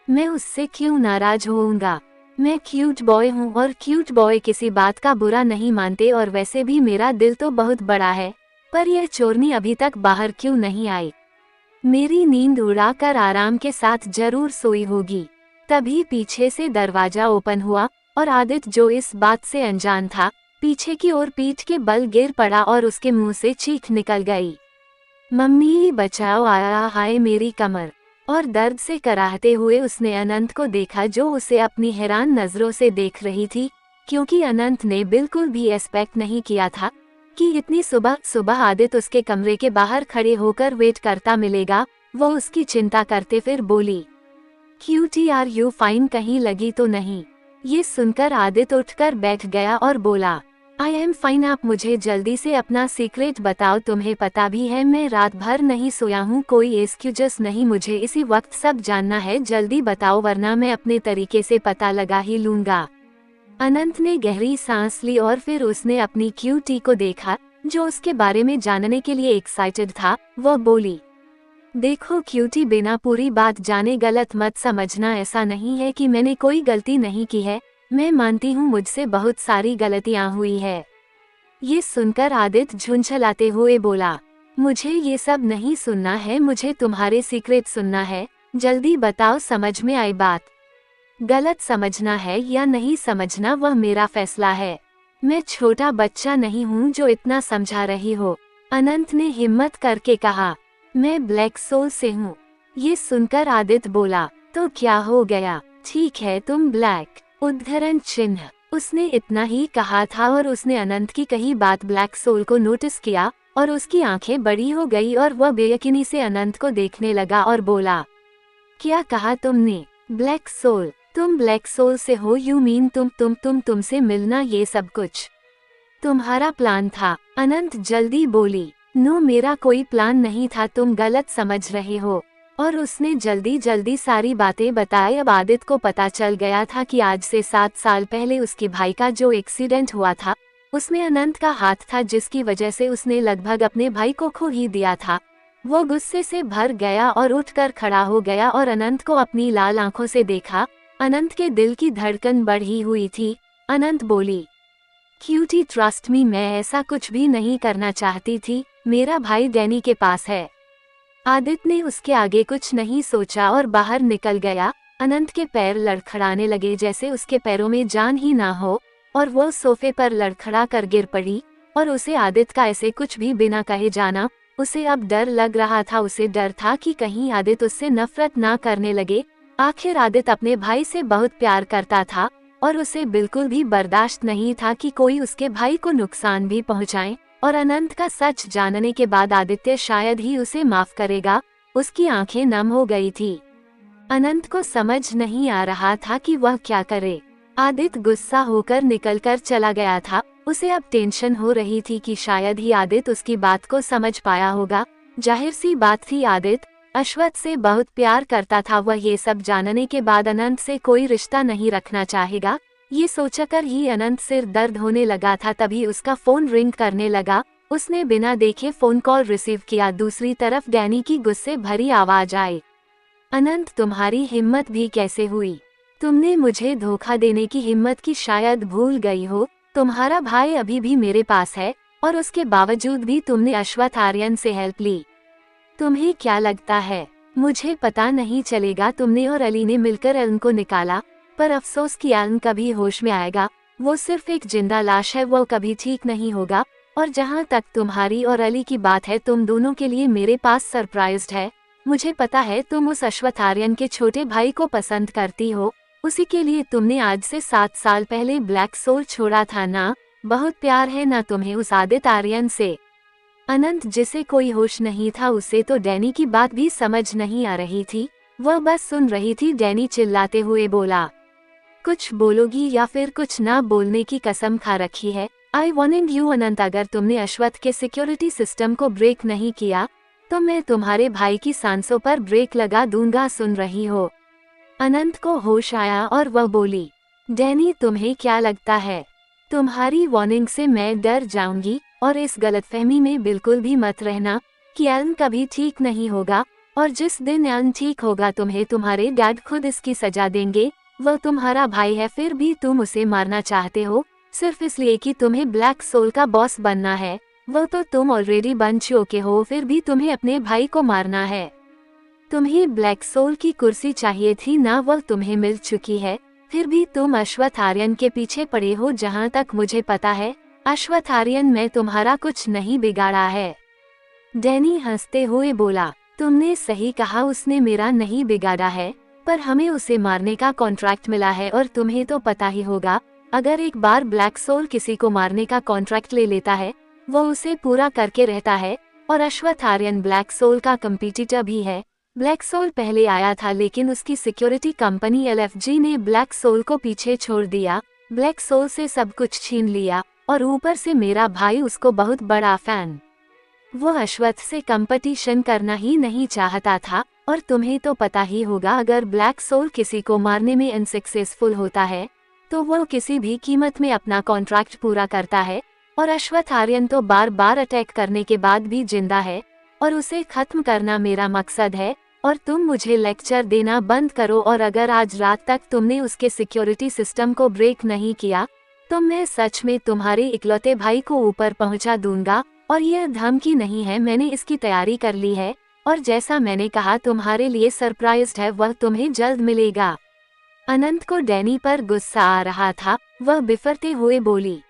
मैं उससे क्यों नाराज होऊंगा? मैं क्यूट बॉय हूँ और क्यूट बॉय किसी बात का बुरा नहीं मानते, और वैसे भी मेरा दिल तो बहुत बड़ा है। पर यह चोरनी अभी तक बाहर क्यों नहीं आई? मेरी नींद उड़ाकर आराम के साथ जरूर सोई होगी। तभी पीछे से दरवाजा ओपन हुआ और आदित्य, जो इस बात से अनजान था, पीछे की ओर पीठ के बल गिर पड़ा और उसके मुंह से चीख निकल गई, मम्मी बचाओ, आया हाय मेरी कमर। और दर्द से कराहते हुए उसने अनंत को देखा, जो उसे अपनी हैरान नजरों से देख रही थी, क्योंकि अनंत ने बिल्कुल भी एक्सपेक्ट नहीं किया था कि इतनी सुबह सुबह आदित्य उसके कमरे के बाहर खड़े होकर वेट करता मिलेगा। वो उसकी चिंता करते फिर बोली, क्यूटी आर यू फाइन, कहीं लगी तो नहीं? ये सुनकर आदित्य उठकर बैठ गया और बोला, आई एम फाइन। आप मुझे जल्दी से अपना सीक्रेट बताओ। तुम्हें पता भी है मैं रात भर नहीं सोया हूँ, कोई एक्सक्यूज नहीं। मुझे इसी वक्त सब जानना है, जल्दी बताओ वरना मैं अपने तरीके से पता लगा ही लूंगा। अनंत ने गहरी सांस ली और फिर उसने अपनी क्यूटी को देखा, जो उसके बारे में जानने के लिए एक्साइटेड था। वह बोली, देखो क्यूटी, बिना पूरी बात जाने गलत मत समझना। ऐसा नहीं है कि मैंने कोई गलती नहीं की है। मैं मानती हूँ मुझसे बहुत सारी गलतियाँ हुई है। ये सुनकर आदित्य झुंझलाते हुए बोला, मुझे ये सब नहीं सुनना है, मुझे तुम्हारे सीक्रेट सुनना है। जल्दी बताओ, समझ में आई बात? गलत समझना है या नहीं समझना वह मेरा फैसला है। मैं छोटा बच्चा नहीं हूँ जो इतना समझा रही हो। अनंत ने हिम्मत करके कहा, मैं ब्लैक सोल से हूँ। ये सुनकर आदित्य बोला, तो क्या हो गया? ठीक है, तुम ब्लैक उद्धरण चिन्ह। उसने इतना ही कहा था और उसने अनंत की कही बात ब्लैक सोल को नोटिस किया और उसकी आंखें बड़ी हो गई और वह बेयकीनी से अनंत को देखने लगा और बोला, क्या कहा तुमने? Black soul? तुम ब्लैक सोल से हो? यू मीन तुमसे मिलना, ये सब कुछ तुम्हारा प्लान था? अनंत जल्दी बोली, नो, मेरा कोई प्लान नहीं था, तुम गलत समझ रहे हो। और उसने जल्दी जल्दी सारी बातें बताई। अब आदित्य को पता चल गया था कि आज से 7 साल पहले उसके भाई का जो एक्सीडेंट हुआ था, उसमें अनंत का हाथ था, जिसकी वजह से उसने लगभग अपने भाई को खो ही दिया था। वो गुस्से से भर गया और उठकर खड़ा हो गया और अनंत को अपनी लाल आंखों से देखा। अनंत के दिल की धड़कन बढ़ी हुई थी। अनंत बोली, क्यूटी ट्रस्ट मी, मैं ऐसा कुछ भी नहीं करना चाहती थी। मेरा भाई डैनी के पास है। आदित्य ने उसके आगे कुछ नहीं सोचा और बाहर निकल गया। अनंत के पैर लड़खड़ाने लगे जैसे उसके पैरों में जान ही ना हो, और वो सोफे पर लड़खड़ा कर गिर पड़ी। और उसे आदित्य का ऐसे कुछ भी बिना कहे जाना, उसे अब डर लग रहा था। उसे डर था कि कहीं आदित्य उससे नफरत ना करने लगे। आखिर आदित्य अपने भाई से बहुत प्यार करता था और उसे बिल्कुल भी बर्दाश्त नहीं था कि कोई उसके भाई को नुकसान भी पहुंचाए। और अनंत का सच जानने के बाद आदित्य शायद ही उसे माफ करेगा। उसकी आंखें नम हो गई थी। अनंत को समझ नहीं आ रहा था कि वह क्या करे। आदित्य गुस्सा होकर निकलकर चला गया था। उसे अब टेंशन हो रही थी कि शायद ही आदित्य उसकी बात को समझ पाया होगा। जाहिर सी बात थी, आदित्य अश्वथ से बहुत प्यार करता था। वह ये सब जानने के बाद अनंत से कोई रिश्ता नहीं रखना चाहेगा। ये सोचकर ही अनंत सिर दर्द होने लगा था। तभी उसका फोन रिंग करने लगा। उसने बिना देखे फोन कॉल रिसीव किया। दूसरी तरफ डैनी की गुस्से भरी आवाज आई, अनंत, तुम्हारी हिम्मत भी कैसे हुई? तुमने मुझे धोखा देने की हिम्मत की, शायद भूल गई हो। तुम्हारा भाई अभी भी मेरे पास है और उसके बावजूद भी तुमने अश्वथ आर्यन से हेल्प ली। तुम्हें क्या लगता है मुझे पता नहीं चलेगा? तुमने और अली ने मिलकर एलन को निकाला, पर अफसोस कि एलन कभी होश में आएगा। वो सिर्फ एक जिंदा लाश है, वो कभी ठीक नहीं होगा। और जहाँ तक तुम्हारी और अली की बात है, तुम दोनों के लिए मेरे पास सरप्राइज्ड है। मुझे पता है तुम उस अश्वथ आर्यन के छोटे भाई को पसंद करती हो, उसी के लिए तुमने आज से 7 साल पहले ब्लैक सोल छोड़ा था ना। बहुत प्यार है ना तुम्हें उस आदित्य आर्यन से। अनंत, जिसे कोई होश नहीं था, उसे तो डैनी की बात भी समझ नहीं आ रही थी। वह बस सुन रही थी। डैनी चिल्लाते हुए बोला, कुछ बोलोगी या फिर कुछ ना बोलने की कसम खा रखी है? आई वार्निंग यू अनंत, अगर तुमने अश्वथ के सिक्योरिटी सिस्टम को ब्रेक नहीं किया तो मैं तुम्हारे भाई की सांसों पर ब्रेक लगा दूंगा। सुन रही हो? अनंत को होश आया और वह बोली, डैनी तुम्हें क्या लगता है तुम्हारी वार्निंग से मैं डर जाऊंगी? और इस गलतफहमी में बिल्कुल भी मत रहना कि एलन कभी ठीक नहीं होगा, और जिस दिन एलन ठीक होगा तुम्हें तुम्हारे डैड खुद इसकी सजा देंगे। वह तुम्हारा भाई है, फिर भी तुम उसे मारना चाहते हो सिर्फ इसलिए कि तुम्हें ब्लैक सोल का बॉस बनना है। वह तो तुम ऑलरेडी बन चुके हो, फिर भी तुम्हें अपने भाई को मारना है। तुम्हें ब्लैक सोल की कुर्सी चाहिए थी ना, वह तुम्हें मिल चुकी है, फिर भी तुम अश्वथ आर्यन के पीछे पड़े हो। जहाँ तक मुझे पता है अश्वथ आर्यन में तुम्हारा कुछ नहीं बिगाड़ा है। डैनी हंसते हुए बोला, तुमने सही कहा, उसने मेरा नहीं बिगाड़ा है, पर हमें उसे मारने का कॉन्ट्रैक्ट मिला है और तुम्हें तो पता ही होगा, अगर एक बार ब्लैक सोल किसी को मारने का कॉन्ट्रैक्ट ले लेता है वो उसे पूरा करके रहता है। और अश्वथ आर्यन ब्लैक सोल का कंपटीटर भी है। ब्लैक सोल पहले आया था लेकिन उसकी सिक्योरिटी कंपनी LFG ने ब्लैक सोल को पीछे छोड़ दिया, ब्लैक सोल से सब कुछ छीन लिया, और ऊपर से मेरा भाई उसको बहुत बड़ा फैन। वो अश्वथ से कंपटीशन करना ही नहीं चाहता था। और तुम्हें तो पता ही होगा, अगर ब्लैक सोल किसी को मारने में अनसक्सेसफुल होता है तो वो किसी भी कीमत में अपना कॉन्ट्रैक्ट पूरा करता है। और अश्वथ आर्यन तो बार बार अटैक करने के बाद भी जिंदा है, और उसे खत्म करना मेरा मकसद है। और तुम मुझे लेक्चर देना बंद करो, और अगर आज रात तक तुमने उसके सिक्योरिटी सिस्टम को ब्रेक नहीं किया तो मैं सच में तुम्हारे इकलौते भाई को ऊपर पहुंचा दूंगा। और यह धमकी नहीं है, मैंने इसकी तैयारी कर ली है, और जैसा मैंने कहा तुम्हारे लिए सरप्राइज है, वह तुम्हें जल्द मिलेगा। अनंत को डैनी पर गुस्सा आ रहा था। वह बिफरते हुए बोली,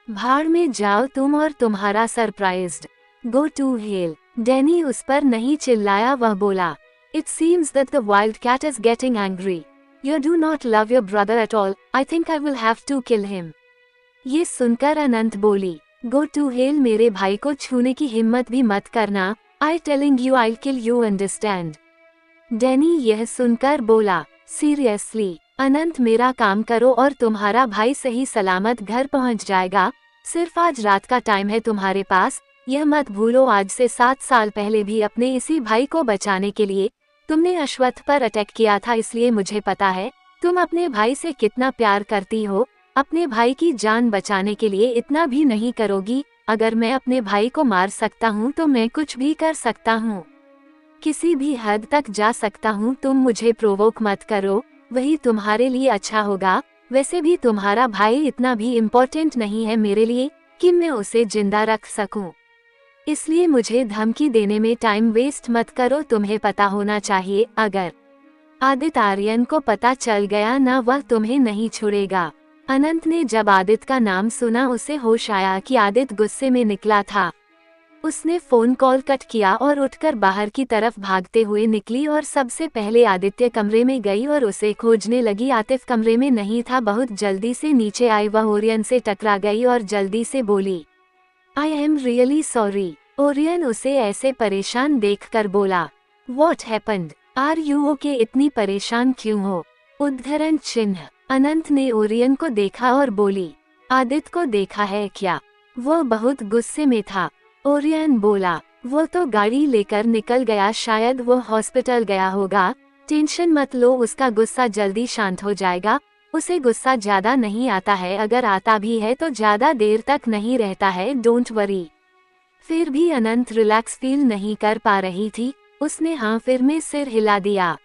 भाड़ में जाओ तुम और तुम्हारा surprised, go to hell. Danny उस पर नहीं चिल्लाया। वह बोला, it seems that the wild cat is getting angry. You do not love your brother at all. I think I will have to kill him. ये सुनकर अनंत बोली, Go to hell, मेरे भाई को छूने की हिम्मत भी मत करना। I telling you I'll kill you, understand? Danny यह सुनकर बोला, Seriously? अनंत, मेरा काम करो और तुम्हारा भाई सही सलामत घर पहुंच जाएगा। सिर्फ आज रात का टाइम है तुम्हारे पास, यह मत भूलो। आज से 7 साल पहले भी अपने इसी भाई को बचाने के लिए तुमने अश्वथ पर अटैक किया था, इसलिए मुझे पता है तुम अपने भाई से कितना प्यार करती हो। अपने भाई की जान बचाने के लिए इतना भी नहीं करोगी। अगर मैं अपने भाई को मार सकता हूँ तो मैं कुछ भी कर सकता हूँ, किसी भी हद तक जा सकता हूँ। तुम मुझे प्रोवोक मत करो, वही तुम्हारे लिए अच्छा होगा। वैसे भी तुम्हारा भाई इतना भी इम्पोर्टेंट नहीं है मेरे लिए कि मैं उसे जिंदा रख सकूं, इसलिए मुझे धमकी देने में टाइम वेस्ट मत करो। तुम्हें पता होना चाहिए, अगर आदित्य आर्यन को पता चल गया ना, वह तुम्हें नहीं छोड़ेगा। अनंत ने जब आदित्य का नाम सुना उसे होश आया कि आदित्य गुस्से में निकला था। उसने फोन कॉल कट किया और उठकर बाहर की तरफ भागते हुए निकली और सबसे पहले आदित्य कमरे में गई और उसे खोजने लगी। आतिफ कमरे में नहीं था। बहुत जल्दी से नीचे आई, वह ओरियन से टकरा गई और जल्दी से बोली, I am really sorry. Orion उसे ऐसे परेशान देखकर बोला, What happened? Are you okay? इतनी परेशान क्यों हो? उद्धरण चिन्ह। अनंत ने ओरियन को देखा और बोली, आदित्य को देखा है क्या? वो बहुत गुस्से में था। ओरियन बोला, वो तो गाड़ी लेकर निकल गया, शायद वो हॉस्पिटल गया होगा। टेंशन मत लो, उसका गुस्सा जल्दी शांत हो जाएगा। उसे गुस्सा ज्यादा नहीं आता है, अगर आता भी है तो ज्यादा देर तक नहीं रहता है, डोंट वरी। फिर भी अनंत रिलैक्स फील नहीं कर पा रही थी। उसने हाँ फिर में सिर हिला दिया।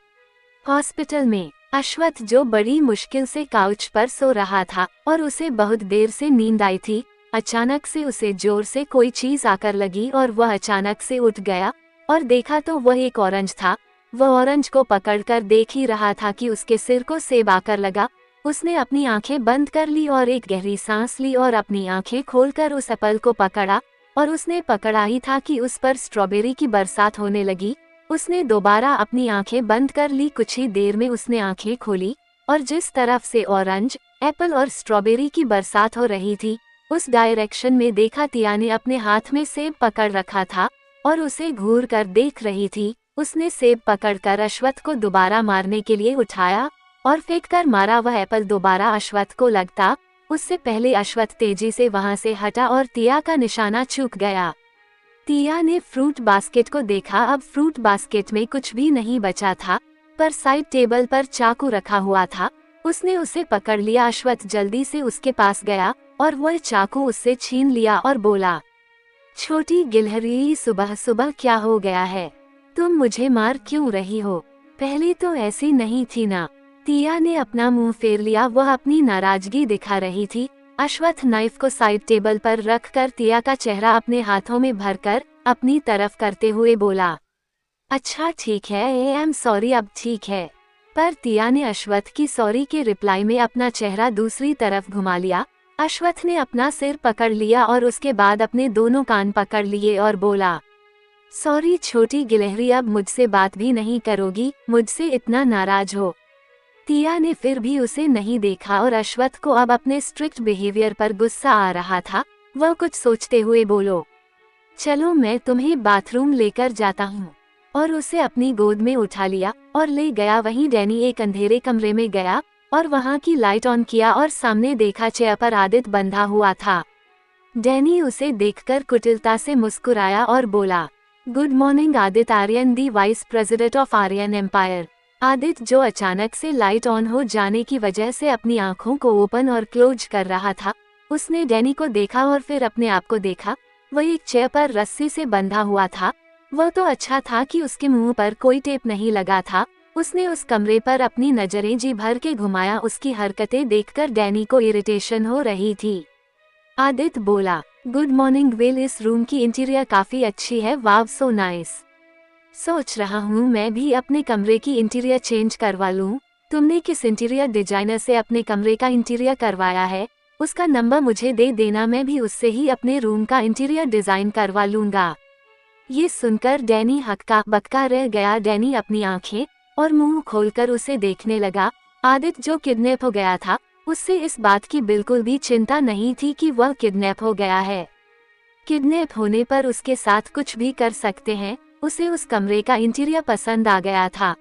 हॉस्पिटल में अश्वथ, जो बड़ी मुश्किल से काउच पर सो रहा था और उसे बहुत देर से नींद आई थी, अचानक से उसे जोर से कोई चीज आकर लगी और वह अचानक से उठ गया और देखा तो वह एक ऑरेंज था। वह ऑरेंज को पकड़कर देख ही रहा था कि उसके सिर को सेब आकर लगा। उसने अपनी आंखें बंद कर ली और एक गहरी सांस ली और अपनी आंखें खोलकर उस एप्पल को पकड़ा, और उसने पकड़ा ही था कि उस पर स्ट्रॉबेरी की बरसात होने लगी। उसने दोबारा अपनी आंखें बंद कर ली। कुछ ही देर में उसने आंखें खोली और जिस तरफ से ऑरेंज, एप्पल और स्ट्रॉबेरी की बरसात हो रही थी, उस डायरेक्शन में देखा। तिया ने अपने हाथ में सेब पकड़ रखा था और उसे घूर कर देख रही थी। उसने सेब पकड़कर अश्वत्थ को दोबारा मारने के लिए उठाया और फेंक कर मारा। वह एप्पल दोबारा अश्वत्थ को लगता उससे पहले अश्वत्थ तेजी से वहां से हटा और तिया का निशाना चूक गया। तिया ने फ्रूट बास्केट को देखा। अब फ्रूट बास्केट में कुछ भी नहीं बचा था, पर साइड टेबल पर चाकू रखा हुआ था। उसने उसे पकड़ लिया। अश्वत्थ जल्दी से उसके पास गया और वह चाकू उससे छीन लिया और बोला, छोटी गिलहरी, सुबह सुबह क्या हो गया है? तुम मुझे मार क्यों रही हो? पहले तो ऐसी नहीं थी ना। तिया ने अपना मुंह फेर लिया। वह अपनी नाराजगी दिखा रही थी। अश्वत्थ नाइफ को साइड टेबल पर रखकर तिया का चेहरा अपने हाथों में भरकर अपनी तरफ करते हुए बोला, अच्छा ठीक है, आई एम सॉरी, अब ठीक है। पर तिया ने अश्वत्थ की सॉरी के रिप्लाई में अपना चेहरा दूसरी तरफ घुमा लिया। अश्वत्थ ने अपना सिर पकड़ लिया और उसके बाद अपने दोनों कान पकड़ लिए और बोला, सॉरी छोटी गिलहरी, अब मुझसे बात भी नहीं करोगी? मुझसे इतना नाराज हो? तिया ने फिर भी उसे नहीं देखा और अश्वत्थ को अब अपने स्ट्रिक्ट बिहेवियर पर गुस्सा आ रहा था। वह कुछ सोचते हुए बोलो, चलो मैं तुम्हें बाथरूम लेकर जाता हूँ। और उसे अपनी गोद में उठा लिया और ले गया। वहीं डैनी एक अंधेरे कमरे में गया और वहां की लाइट ऑन किया और सामने देखा चेयर पर आदित्य बंधा हुआ था। डैनी उसे देखकर कुटिलता से मुस्कुराया और बोला, good morning Aditya, Aryan the vice president of Aryan empire. Aditya, जो अचानक से लाइट ऑन हो जाने की वजह से अपनी आंखों को ओपन और क्लोज कर रहा था, उसने डैनी को देखा और फिर अपने आप को देखा। वह एक चेयर पर रस्सी से बंधा हुआ था। वह तो अच्छा था कि उसके मुंह पर कोई टेप नहीं लगा था। उसने उस कमरे पर अपनी नजरें जी भर के घुमाया। उसकी हरकतें देखकर डैनी को इरिटेशन हो रही थी। आदित्य बोला, गुड मॉर्निंग वेल, इस रूम की इंटीरियर काफी अच्छी है, वाव सो नाइस। सोच रहा हूँ मैं भी अपने कमरे की इंटीरियर चेंज करवा लूँ। तुमने किस इंटीरियर डिजाइनर से अपने कमरे का इंटीरियर करवाया है? उसका नंबर मुझे दे देना, मैं भी उससे ही अपने रूम का इंटीरियर डिजाइन करवा लूँगा। ये सुनकर डैनी हक्का बक्का रह गया। डैनी अपनी आंखें और मुंह खोलकर उसे देखने लगा। आदित्य, जो किडनैप हो गया था, उससे इस बात की बिल्कुल भी चिंता नहीं थी कि वह किडनैप हो गया है। किडनैप होने पर उसके साथ कुछ भी कर सकते हैं। उसे उस कमरे का इंटीरियर पसंद आ गया था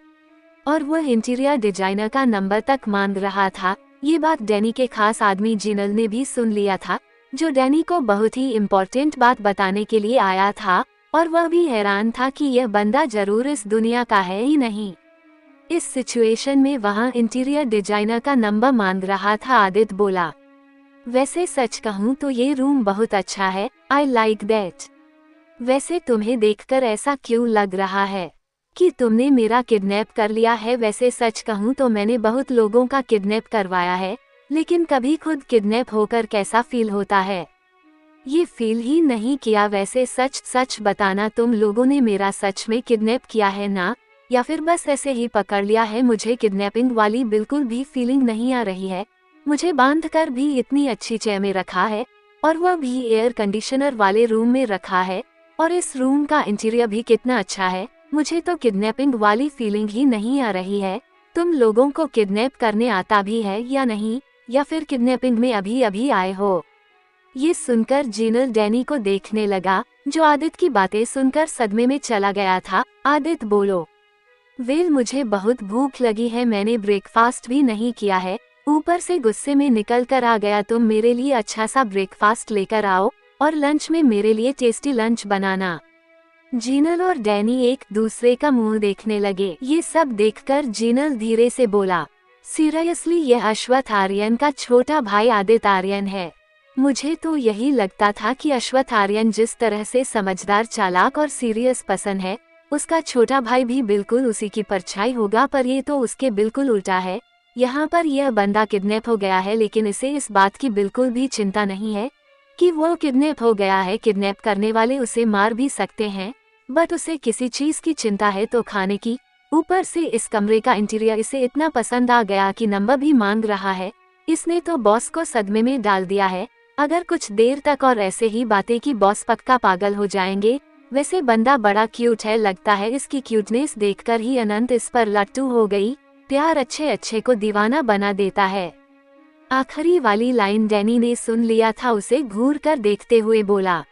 और वह इंटीरियर डिजाइनर का नंबर तक मांग रहा था। ये बात डैनी के खास आदमी जिनल ने भी सुन लिया था, जो डैनी को बहुत ही इम्पोर्टेंट बात बताने के लिए आया था। और वह भी हैरान था कि यह बंदा जरूर इस दुनिया का है ही नहीं। इस सिचुएशन में वहाँ इंटीरियर डिजाइनर का नंबर मांग रहा था। आदित्य बोला, वैसे सच कहूँ तो ये रूम बहुत अच्छा है, आई लाइक दैट। वैसे तुम्हें देखकर ऐसा क्यों लग रहा है कि तुमने मेरा किडनैप कर लिया है? वैसे सच कहूँ तो मैंने बहुत लोगों का किडनैप करवाया है, लेकिन कभी खुद किडनैप होकर कैसा फील होता है, ये फील ही नहीं किया। वैसे सच सच बताना, तुम लोगों ने मेरा सच में किडनैप किया है ना, या फिर बस ऐसे ही पकड़ लिया है? मुझे किडनैपिंग वाली बिल्कुल भी फीलिंग नहीं आ रही है। मुझे बांध कर भी इतनी अच्छी चेयर में रखा है और वह भी एयर कंडीशनर वाले रूम में रखा है, और इस रूम का इंटीरियर भी कितना अच्छा है। मुझे तो किडनैपिंग वाली फीलिंग ही नहीं आ रही है। तुम लोगों को किडनैप करने आता भी है या नहीं, या फिर किडनैपिंग में अभी अभी आए हो? ये सुनकर जिनल डैनी को देखने लगा, जो आदित्य की बातें सुनकर सदमे में चला गया था। आदित्य बोलो, वेल मुझे बहुत भूख लगी है, मैंने ब्रेकफास्ट भी नहीं किया है, ऊपर से गुस्से में निकल कर आ गया। तुम मेरे लिए अच्छा सा ब्रेकफास्ट लेकर आओ और लंच में मेरे लिए टेस्टी लंच बनाना। जिनल और डैनी एक दूसरे का मुंह देखने लगे। ये सब देखकर जिनल धीरे से बोला, सीरियसली यह अश्वत्थ आर्यन का छोटा भाई आदित्य आर्यन है। मुझे तो यही लगता था कि अश्वत्थ आर्यन जिस तरह से समझदार, चालाक और सीरियस पसंद है, उसका छोटा भाई भी बिल्कुल उसी की परछाई होगा, पर ये तो उसके बिल्कुल उल्टा है। यहाँ पर यह बंदा किडनैप हो गया है, लेकिन इसे इस बात की बिल्कुल भी चिंता नहीं है कि वो किडनैप हो गया है। किडनैप करने वाले उसे मार भी सकते हैं, बट उसे किसी चीज की चिंता है तो खाने की। ऊपर से इस कमरे का इंटीरियर इसे इतना पसंद आ गया कि नंबर भी मांग रहा है। इसने तो बॉस को सदमे में डाल दिया है। अगर कुछ देर तक और ऐसे ही बातें की बॉस पक्का पागल हो जाएंगे। वैसे बंदा बड़ा क्यूट है, लगता है इसकी क्यूटनेस देखकर ही अनंत इस पर लट्टू हो गई। प्यार अच्छे अच्छे को दीवाना बना देता है। आखिरी वाली लाइन डैनी ने सुन लिया था, उसे घूर कर देखते हुए बोला,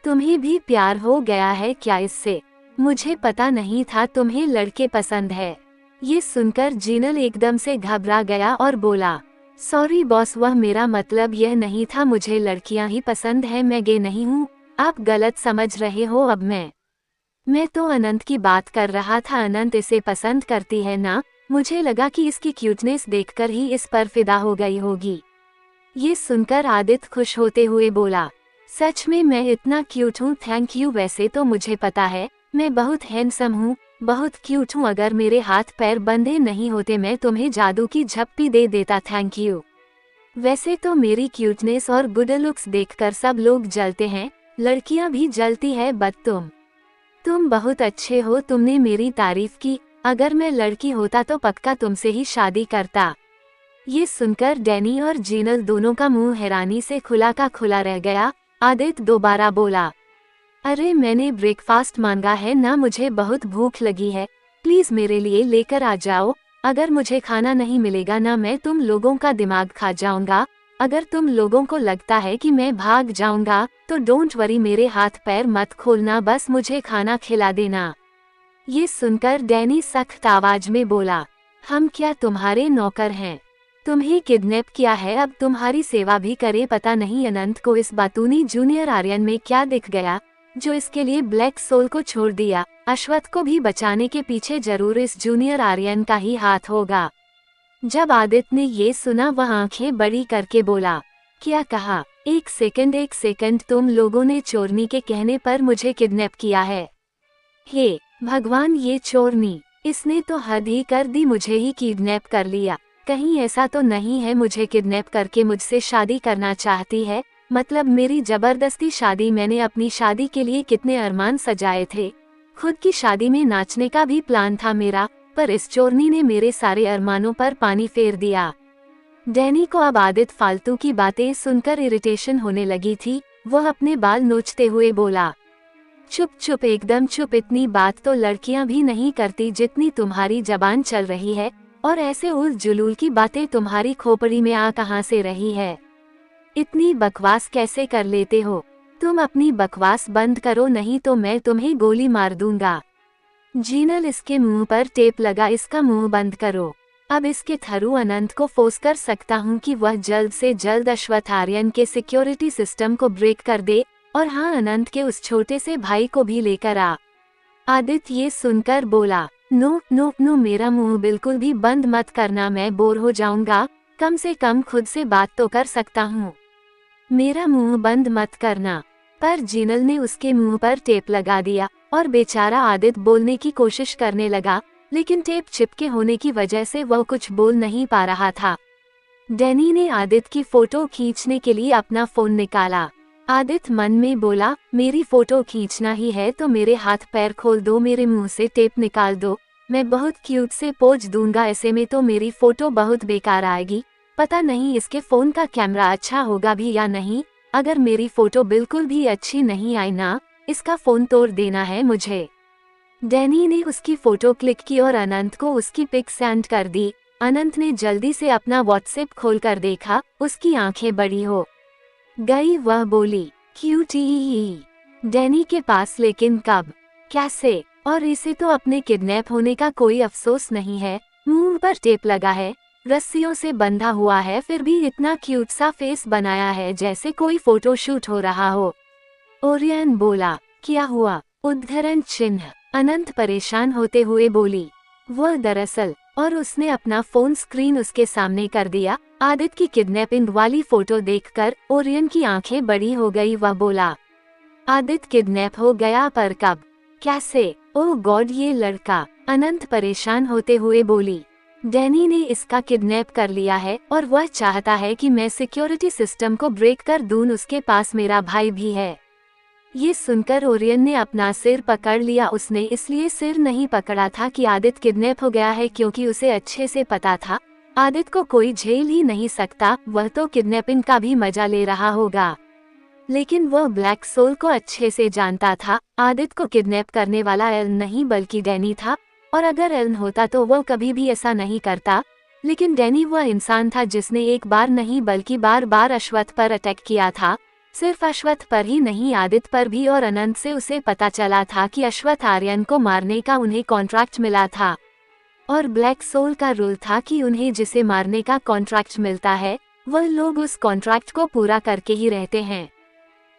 तुम्हें भी प्यार हो गया है क्या इससे? मुझे पता नहीं था तुम्हें लड़के पसंद है। ये सुनकर जीनल एकदम से घबरा गया और बोला, सॉरी बॉस, वह मेरा मतलब यह नहीं था, मुझे लड़कियां ही पसंद है, मैं गे नहीं हूँ, आप गलत समझ रहे हो। अब मैं तो अनंत की बात कर रहा था, अनंत इसे पसंद करती है ना, मुझे लगा कि इसकी क्यूटनेस देखकर ही इस पर फिदा हो गई होगी। ये सुनकर आदित्य खुश होते हुए बोला, सच में मैं इतना क्यूट हूँ? थैंक यू, वैसे तो मुझे पता है मैं बहुत हैंडसम हूँ, बहुत क्यूट हूँ, अगर मेरे हाथ पैर बंधे नहीं होते मैं तुम्हें जादू की झप्पी दे देता। Thank you. वैसे तो मेरी क्यूटनेस और गुड लुक्स देखकर सब लोग जलते हैं, लड़कियां भी जलती है, बट तुम बहुत अच्छे हो, तुमने मेरी तारीफ की। अगर मैं लड़की होता तो पक्का तुमसे ही शादी करता। ये सुनकर डैनी और जीनल दोनों का मुंह हैरानी से खुला का खुला रह गया। आदित्य दोबारा बोला, अरे मैंने ब्रेकफास्ट मांगा है ना, मुझे बहुत भूख लगी है, प्लीज मेरे लिए लेकर आ जाओ। अगर मुझे खाना नहीं मिलेगा ना, मैं तुम लोगों का दिमाग खा जाऊंगा। अगर तुम लोगों को लगता है कि मैं भाग जाऊंगा तो डोंट वरी, मेरे हाथ पैर मत खोलना, बस मुझे खाना खिला देना। ये सुनकर डैनी सख्त आवाज में बोला, हम क्या तुम्हारे नौकर हैं? तुम्हें किडनैप किया है, अब तुम्हारी सेवा भी करे। पता नहीं अनंत को इस बातूनी जूनियर आर्यन में क्या दिख गया जो इसके लिए ब्लैक सोल को छोड़ दिया। अश्वत्थ को भी बचाने के पीछे जरूर इस जूनियर आर्यन का ही हाथ होगा। जब आदित्य ने ये सुना वह आंखें बड़ी करके बोला, क्या कहा? एक सेकंड, तुम लोगों ने चोरनी के कहने पर मुझे किडनैप किया है? हे भगवान, ये चोरनी, इसने तो हद ही कर दी, मुझे ही किडनैप कर लिया। कहीं ऐसा तो नहीं है मुझे किडनैप करके मुझसे शादी करना चाहती है? मतलब मेरी जबरदस्ती शादी? मैंने अपनी शादी के लिए कितने अरमान सजाए थे, खुद की शादी में नाचने का भी प्लान था मेरा, पर इस चोरनी ने मेरे सारे अरमानों पर पानी फेर दिया। डैनी को अब आदित्य फालतू की बातें सुनकर इरिटेशन होने लगी थी। वह अपने बाल नोचते हुए बोला, चुप, एकदम चुप, इतनी बात तो लड़कियां भी नहीं करती जितनी तुम्हारी जबान चल रही है, और ऐसे उल जुलूल की बातें तुम्हारी खोपड़ी में आ कहां से रही है? इतनी बकवास कैसे कर लेते हो? तुम अपनी बकवास बंद करो, नहीं तो मैं तुम्हें गोली मार दूंगा। जीनल, इसके मुंह पर टेप लगा, इसका मुंह बंद करो। अब इसके थ्रू अनंत को फोर्स कर सकता हूँ कि वह जल्द से जल्द अश्वत्थ आर्यन के सिक्योरिटी सिस्टम को ब्रेक कर दे, और हाँ, अनंत के उस छोटे से भाई को भी लेकर आ। आदित्य ये सुनकर बोला, नो, मेरा मुंह बिल्कुल भी बंद मत करना, मैं बोर हो जाऊंगा, कम से कम खुद से बात तो कर सकता हूँ, मेरा मुंह बंद मत करना। पर जीनल ने उसके मुंह पर टेप लगा दिया और बेचारा आदित्य बोलने की कोशिश करने लगा, लेकिन टेप चिपके होने की वजह से वह कुछ बोल नहीं पा रहा था। डैनी ने आदित्य की फोटो खींचने के लिए अपना फोन निकाला। आदित्य मन में बोला, मेरी फोटो खींचना ही है तो मेरे हाथ पैर खोल दो, मेरे मुंह से टेप निकाल दो, मैं बहुत क्यूट से पोज दूंगा, ऐसे में तो मेरी फोटो बहुत बेकार आएगी। पता नहीं इसके फोन का कैमरा अच्छा होगा भी या नहीं, अगर मेरी फोटो बिल्कुल भी अच्छी नहीं आई ना, इसका फोन तोड़ देना है मुझे। डैनी ने उसकी फोटो क्लिक की और अनंत को उसकी पिक सेंड कर दी। अनंत ने जल्दी से अपना व्हाट्सएप खोलकर देखा, उसकी आंखें बड़ी हो गई। वह बोली, क्यूटी डैनी के पास, लेकिन कब, कैसे? और इसे तो अपने किडनैप होने का कोई अफसोस नहीं है, मुंह पर टेप लगा है, रस्सियों से बंधा हुआ है, फिर भी इतना क्यूट सा फेस बनाया है जैसे कोई फोटो शूट हो रहा हो। ओरियन बोला, क्या हुआ? उद्धरण चिन्ह। अनंत परेशान होते हुए बोली, वह दरअसल, और उसने अपना फोन स्क्रीन उसके सामने कर दिया। आदित्य की किडनैपिंग वाली फोटो देखकर ओरियन की आंखें बड़ी हो गई। वह बोला, आदित्य किडनैप हो गया? पर कब, कैसे? ओह गॉड, ये लड़का। अनंत परेशान होते हुए बोली, डैनी ने इसका किडनैप कर लिया है और वह चाहता है कि मैं सिक्योरिटी सिस्टम को ब्रेक कर दूं, उसके पास मेरा भाई भी है। ये सुनकर ओरियन ने अपना सिर पकड़ लिया। उसने इसलिए सिर नहीं पकड़ा था कि आदित्य किडनैप हो गया है, क्योंकि उसे अच्छे से पता था आदित्य को कोई झेल ही नहीं सकता, वह तो किडनैपिंग का भी मजा ले रहा होगा। लेकिन वह ब्लैक सोल को अच्छे से जानता था। आदित्य को किडनैप करने वाला एलन नहीं बल्कि डैनी था, और अगर एलन होता तो वह कभी भी ऐसा नहीं करता। लेकिन डैनी वह इंसान था जिसने एक बार नहीं बल्कि बार बार अश्वत्थ पर अटैक किया था। सिर्फ अश्वत्थ पर ही नहीं, आदित्य पर भी। और अनंत से उसे पता चला था कि अश्वत्थ आर्यन को मारने का उन्हें कॉन्ट्रैक्ट मिला था, और ब्लैक सोल का रूल था कि उन्हें जिसे मारने का कॉन्ट्रैक्ट मिलता है वह लोग उस कॉन्ट्रैक्ट को पूरा करके ही रहते हैं।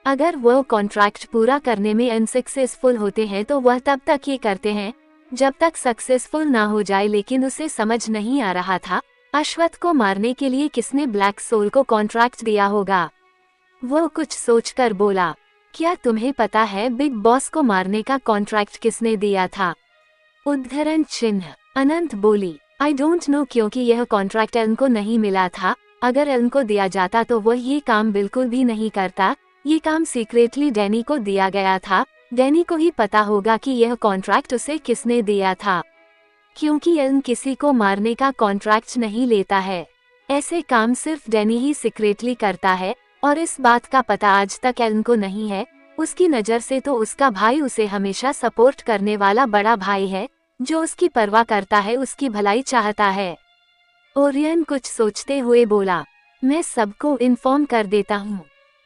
अगर वह कॉन्ट्रैक्ट पूरा करने में अनसक्सेसफुल होते हैं तो वह तब तक ये करते हैं जब तक सक्सेसफुल ना हो जाए। लेकिन उसे समझ नहीं आ रहा था अश्वत्थ को मारने के लिए किसने ब्लैक सोल को कॉन्ट्रैक्ट दिया होगा। वो कुछ सोचकर बोला, क्या तुम्हें पता है बिग बॉस को मारने का कॉन्ट्रैक्ट किसने दिया था? उद्धरण चिन्ह। अनंत बोली, आई डोंट नो, क्योंकि यह कॉन्ट्रैक्ट एलन को नहीं मिला था। अगर एलन को दिया जाता तो वह ये काम बिल्कुल भी नहीं करता। ये काम सीक्रेटली डैनी को दिया गया था। डैनी को ही पता होगा कि यह कॉन्ट्रैक्ट उसे किसने दिया था, क्योंकि एलन किसी को मारने का कॉन्ट्रैक्ट नहीं लेता है। ऐसे काम सिर्फ डैनी ही सीक्रेटली करता है, और इस बात का पता आज तक एलन को नहीं है। उसकी नज़र से तो उसका भाई उसे हमेशा सपोर्ट करने वाला बड़ा भाई है, जो उसकी परवाह करता है, उसकी भलाई चाहता है। ओरियन कुछ सोचते हुए बोला, मैं सबको इन्फॉर्म कर देता हूँ।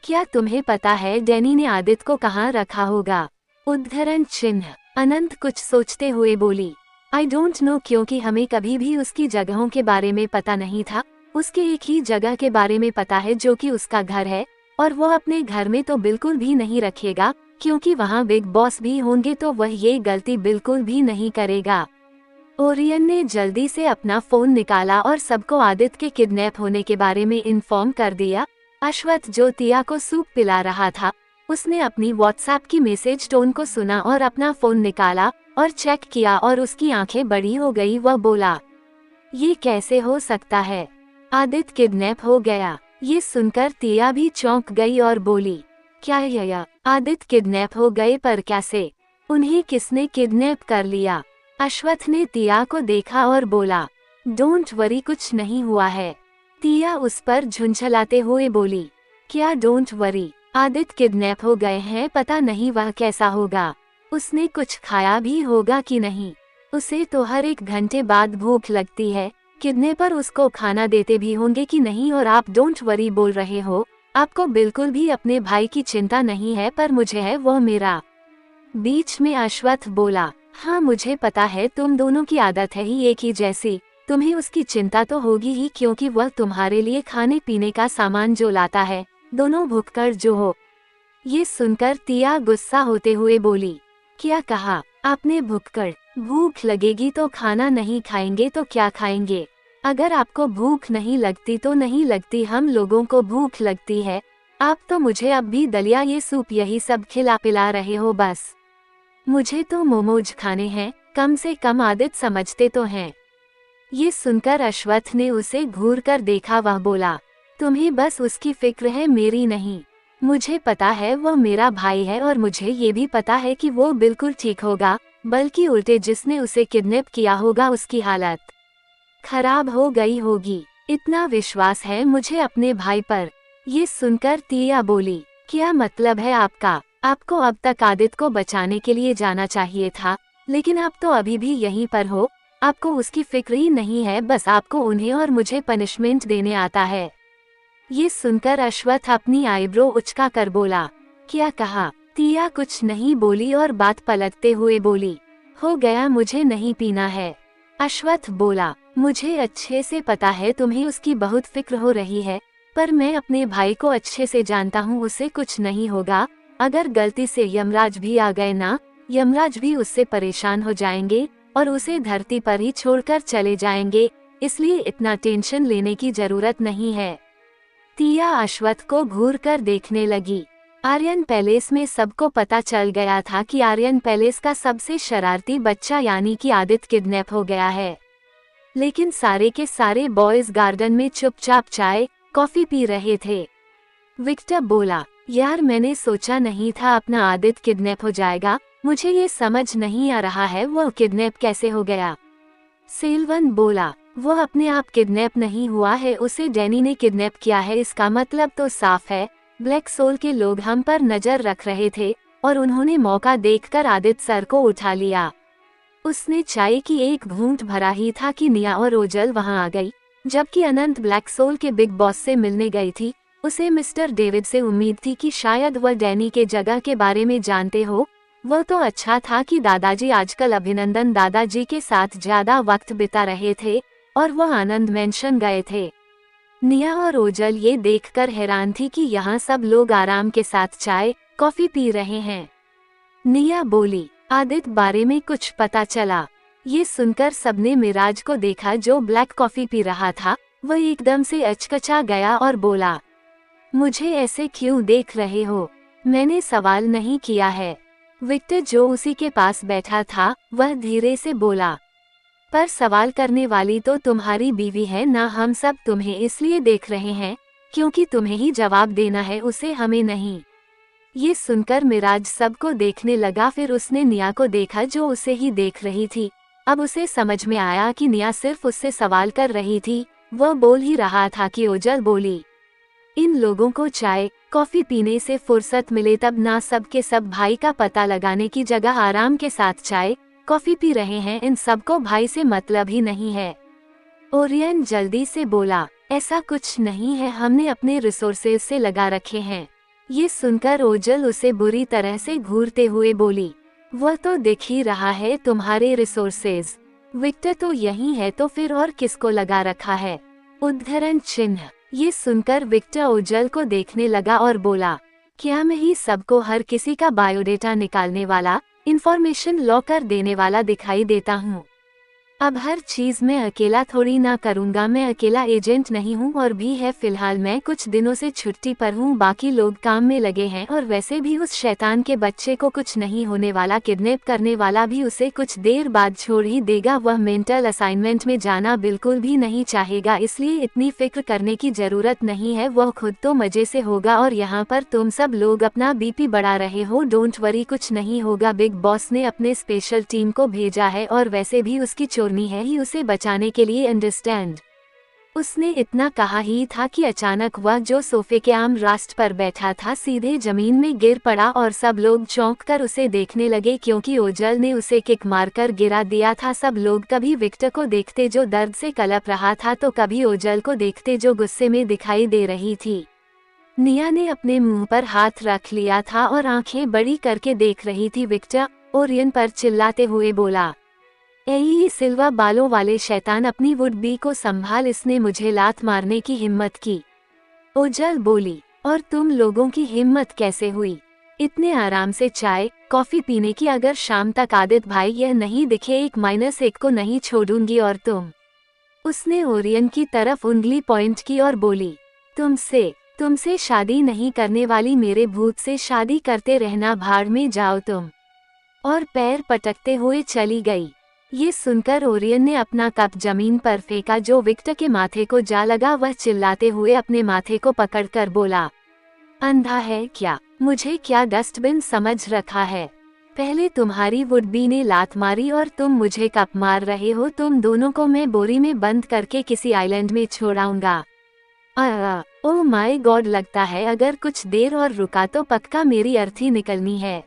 क्या तुम्हें पता है डैनी ने आदित्य को कहाँ रखा होगा? उद्धरण चिन्ह। अनंत कुछ सोचते हुए बोली, आई डोंट नो, क्योंकि हमें कभी भी उसकी जगहों के बारे में पता नहीं था। उसके एक ही जगह के बारे में पता है जो कि उसका घर है, और वह अपने घर में तो बिल्कुल भी नहीं रखेगा, क्योंकि वहाँ बिग बॉस भी होंगे तो वह ये गलती बिल्कुल भी नहीं करेगा। ओरियन ने जल्दी से अपना फोन निकाला और सबको आदित्य के किडनैप होने के बारे में इन्फॉर्म कर दिया। अश्वत्थ जो तिया को सूप पिला रहा था, उसने अपनी व्हाट्सएप की मैसेज टोन को सुना और अपना फोन निकाला और चेक किया, और उसकी आंखें बड़ी हो गई। वह बोला, ये कैसे हो सकता है? आदित्य किडनैप हो गया। ये सुनकर तिया भी चौंक गई और बोली, क्या यह आदित्य किडनैप हो गए? पर कैसे? उन्हें किसने किडनैप कर लिया? अश्वत्थ ने तिया को देखा और बोला, डोंट वरी, कुछ नहीं हुआ है। तिया उस पर झुंझलाते हुए बोली, क्या डोंट वरी? आदित्य किडनैप हो गए हैं, पता नहीं वह कैसा होगा। उसने कुछ खाया भी होगा कि नहीं? उसे तो हर एक घंटे बाद भूख लगती है। किडनैपर उसको खाना देते भी होंगे कि नहीं? और आप डोंट वरी बोल रहे हो? आपको बिल्कुल भी अपने भाई की चिंता नहीं है, पर मुझे है, वह मेरा। बीच में अश्वत्थ बोला, हाँ मुझे पता है, तुम दोनों की आदत है ही एक ही जैसी। तुम्हें उसकी चिंता तो होगी ही, क्योंकि वह तुम्हारे लिए खाने पीने का सामान जो लाता है, दोनों भुक्कड़ जो हो। ये सुनकर तिया गुस्सा होते हुए बोली, क्या कहा आपने? भुक्कड़? भूख लगेगी तो खाना नहीं खाएंगे तो क्या खाएंगे? अगर आपको भूख नहीं लगती तो नहीं लगती, हम लोगों को भूख लगती है। आप तो मुझे अब भी दलिया, ये सूप, यही सब खिला पिला रहे हो बस। मुझे तो मोमोज खाने हैं, कम से कम आदित्य समझते तो हैं। ये सुनकर अश्वत्थ ने उसे घूर कर देखा। वह बोला, तुम्हें बस उसकी फिक्र है, मेरी नहीं। मुझे पता है वह मेरा भाई है, और मुझे ये भी पता है कि वो बिल्कुल ठीक होगा, बल्कि उल्टे जिसने उसे किडनैप किया होगा उसकी हालत खराब हो गई होगी। इतना विश्वास है मुझे अपने भाई पर। ये सुनकर तिया बोली, क्या मतलब है आपका? आपको अब तक आदित्य को बचाने के लिए जाना चाहिए था, लेकिन आप तो अभी भी यहीं पर हो। आपको उसकी फिक्र ही नहीं है, बस आपको उन्हें और मुझे पनिशमेंट देने आता है। ये सुनकर अश्वत्थ अपनी आईब्रो उचका कर बोला, क्या कहा? तिया कुछ नहीं बोली और बात पलटते हुए बोली, हो गया, मुझे नहीं पीना है। अश्वत्थ बोला, मुझे अच्छे से पता है तुम्हें उसकी बहुत फिक्र हो रही है, पर मैं अपने भाई को अच्छे से जानता हूँ, उसे कुछ नहीं होगा। अगर गलती से यमराज भी आ गए ना, यमराज भी उससे परेशान हो जाएंगे और उसे धरती पर ही छोड़कर चले जाएंगे, इसलिए इतना टेंशन लेने की जरूरत नहीं है। तिया अश्वत्थ को घूर कर देखने लगी। आर्यन पैलेस में सबको पता चल गया था कि आर्यन पैलेस का सबसे शरारती बच्चा यानी कि आदित्य किडनैप हो गया है। लेकिन सारे के सारे बॉयज गार्डन में चुपचाप चाय कॉफी पी रहे थे। विक्टर बोला, यार मैंने सोचा नहीं था अपना आदित्य किडनैप हो जाएगा, मुझे ये समझ नहीं आ रहा है वो किडनैप कैसे हो गया। सेल्वन बोला, वो अपने आप किडनैप नहीं हुआ है, उसे डैनी ने किडनैप किया है। इसका मतलब तो साफ है, ब्लैक सोल के लोग हम पर नजर रख रहे थे और उन्होंने मौका देखकर आदित्य सर को उठा लिया। उसने चाय की एक घूंट भरा ही था कि निया और ओजल वहां आ गई, जबकि अनंत ब्लैक सोल के बिग बॉस से मिलने गई थी। उसे मिस्टर डेविड से उम्मीद थी कि शायद वह डैनी के जगह के बारे में जानते हो। वह तो अच्छा था कि दादाजी आजकल अभिनंदन दादाजी के साथ ज्यादा वक्त बिता रहे थे और वह आनंद मेंशन गए थे। निया और ओजल ये देखकर हैरान थी कि यहाँ सब लोग आराम के साथ चाय कॉफी पी रहे हैं। निया बोली, आदित्य बारे में कुछ पता चला? ये सुनकर सबने मिराज को देखा जो ब्लैक कॉफी पी रहा था। वह एकदम से अचकचा गया और बोला, मुझे ऐसे क्यों देख रहे हो? मैंने सवाल नहीं किया है। विक्टर जो उसी के पास बैठा था वह धीरे से बोला, पर सवाल करने वाली तो तुम्हारी बीवी है ना, हम सब तुम्हें इसलिए देख रहे हैं क्योंकि तुम्हें ही जवाब देना है, उसे हमें नहीं। ये सुनकर मिराज सबको देखने लगा, फिर उसने निया को देखा जो उसे ही देख रही थी। अब उसे समझ में आया कि निया सिर्फ उससे सवाल कर रही थी। वह बोल ही रहा था कि ओजल बोली, इन लोगों को चाय कॉफी पीने से फुर्सत मिले तब ना सब के सब भाई का पता लगाने की जगह आराम के साथ चाय कॉफी पी रहे हैं, इन सबको भाई से मतलब ही नहीं है। ओरियन जल्दी से बोला, ऐसा कुछ नहीं है, हमने अपने रिसोर्सेज से लगा रखे हैं। ये सुनकर ओजल उसे बुरी तरह से घूरते हुए बोली, वह तो दिख ही रहा है तुम्हारे रिसोर्सेज, विक्टर तो यही है, तो फिर और किसको लगा रखा है? उद्धरण चिन्ह। ये सुनकर विक्टर ओजल को देखने लगा और बोला, क्या मैं ही सबको हर किसी का बायोडेटा निकालने वाला, इंफॉर्मेशन लॉकर देने वाला दिखाई देता हूँ? अब हर चीज मैं अकेला थोड़ी ना करूँगा, मैं अकेला एजेंट नहीं हूँ और भी है। फिलहाल मैं कुछ दिनों से छुट्टी पर हूँ, बाकी लोग काम में लगे हैं और वैसे भी उस शैतान के बच्चे को कुछ नहीं होने वाला, किडनैप करने वाला भी उसे कुछ देर बाद छोड़ ही देगा। वह मेंटल असाइनमेंट में जाना बिल्कुल भी नहीं चाहेगा, इसलिए इतनी फिक्र करने की जरूरत नहीं है, वह खुद तो मजे से होगा और यहाँ पर तुम सब लोग अपना बीपी बढ़ा रहे हो। डोंट वरी, कुछ नहीं होगा, बिग बॉस ने अपने स्पेशल टीम को भेजा है और वैसे भी उसकी चोरनी है ही उसे बचाने के लिए, अंडरस्टैंड। उसने इतना कहा ही था कि अचानक वह जो सोफे के आम रास्ट पर बैठा था सीधे जमीन में गिर पड़ा और सब लोग चौंक कर उसे देखने लगे क्योंकि ओजल ने उसे किक मारकर गिरा दिया था। सब लोग कभी विक्टर को देखते जो दर्द से कलप रहा था तो कभी ओजल को देखते जो गुस्से में दिखाई दे रही थी। निया ने अपने मुंह पर हाथ रख लिया था और आंखें बड़ी करके देख रही थी। विक्टर ओरियन पर चिल्लाते हुए बोला, ए सिल्वा बालों वाले शैतान, अपनी वुड बी को संभाल, इसने मुझे लात मारने की हिम्मत की। ओजल बोली, और तुम लोगों की हिम्मत कैसे हुई इतने आराम से चाय कॉफी पीने की? अगर शाम तक आदित्य भाई यह नहीं दिखे 1-1 को नहीं छोड़ूंगी। और उसने ओरियन की तरफ उंगली पॉइंट की और बोली, तुमसे शादी नहीं करने वाली, मेरे भूत से शादी करते रहना, भाड़ में जाओ तुम। और पैर पटकते हुए चली गई। ये सुनकर ओरियन ने अपना कप जमीन पर फेंका जो विक्टर के माथे को जा लगा। वह चिल्लाते हुए अपने माथे को पकड़कर बोला, अंधा है क्या? मुझे क्या डस्टबिन समझ रखा है? पहले तुम्हारी वुडबी ने लात मारी और तुम मुझे कप मार रहे हो। तुम दोनों को मैं बोरी में बंद करके किसी आइलैंड में छोड़ाऊंगा। ओह माय गॉड, लगता है अगर कुछ देर और रुका तो पक्का मेरी अर्थी निकलनी है।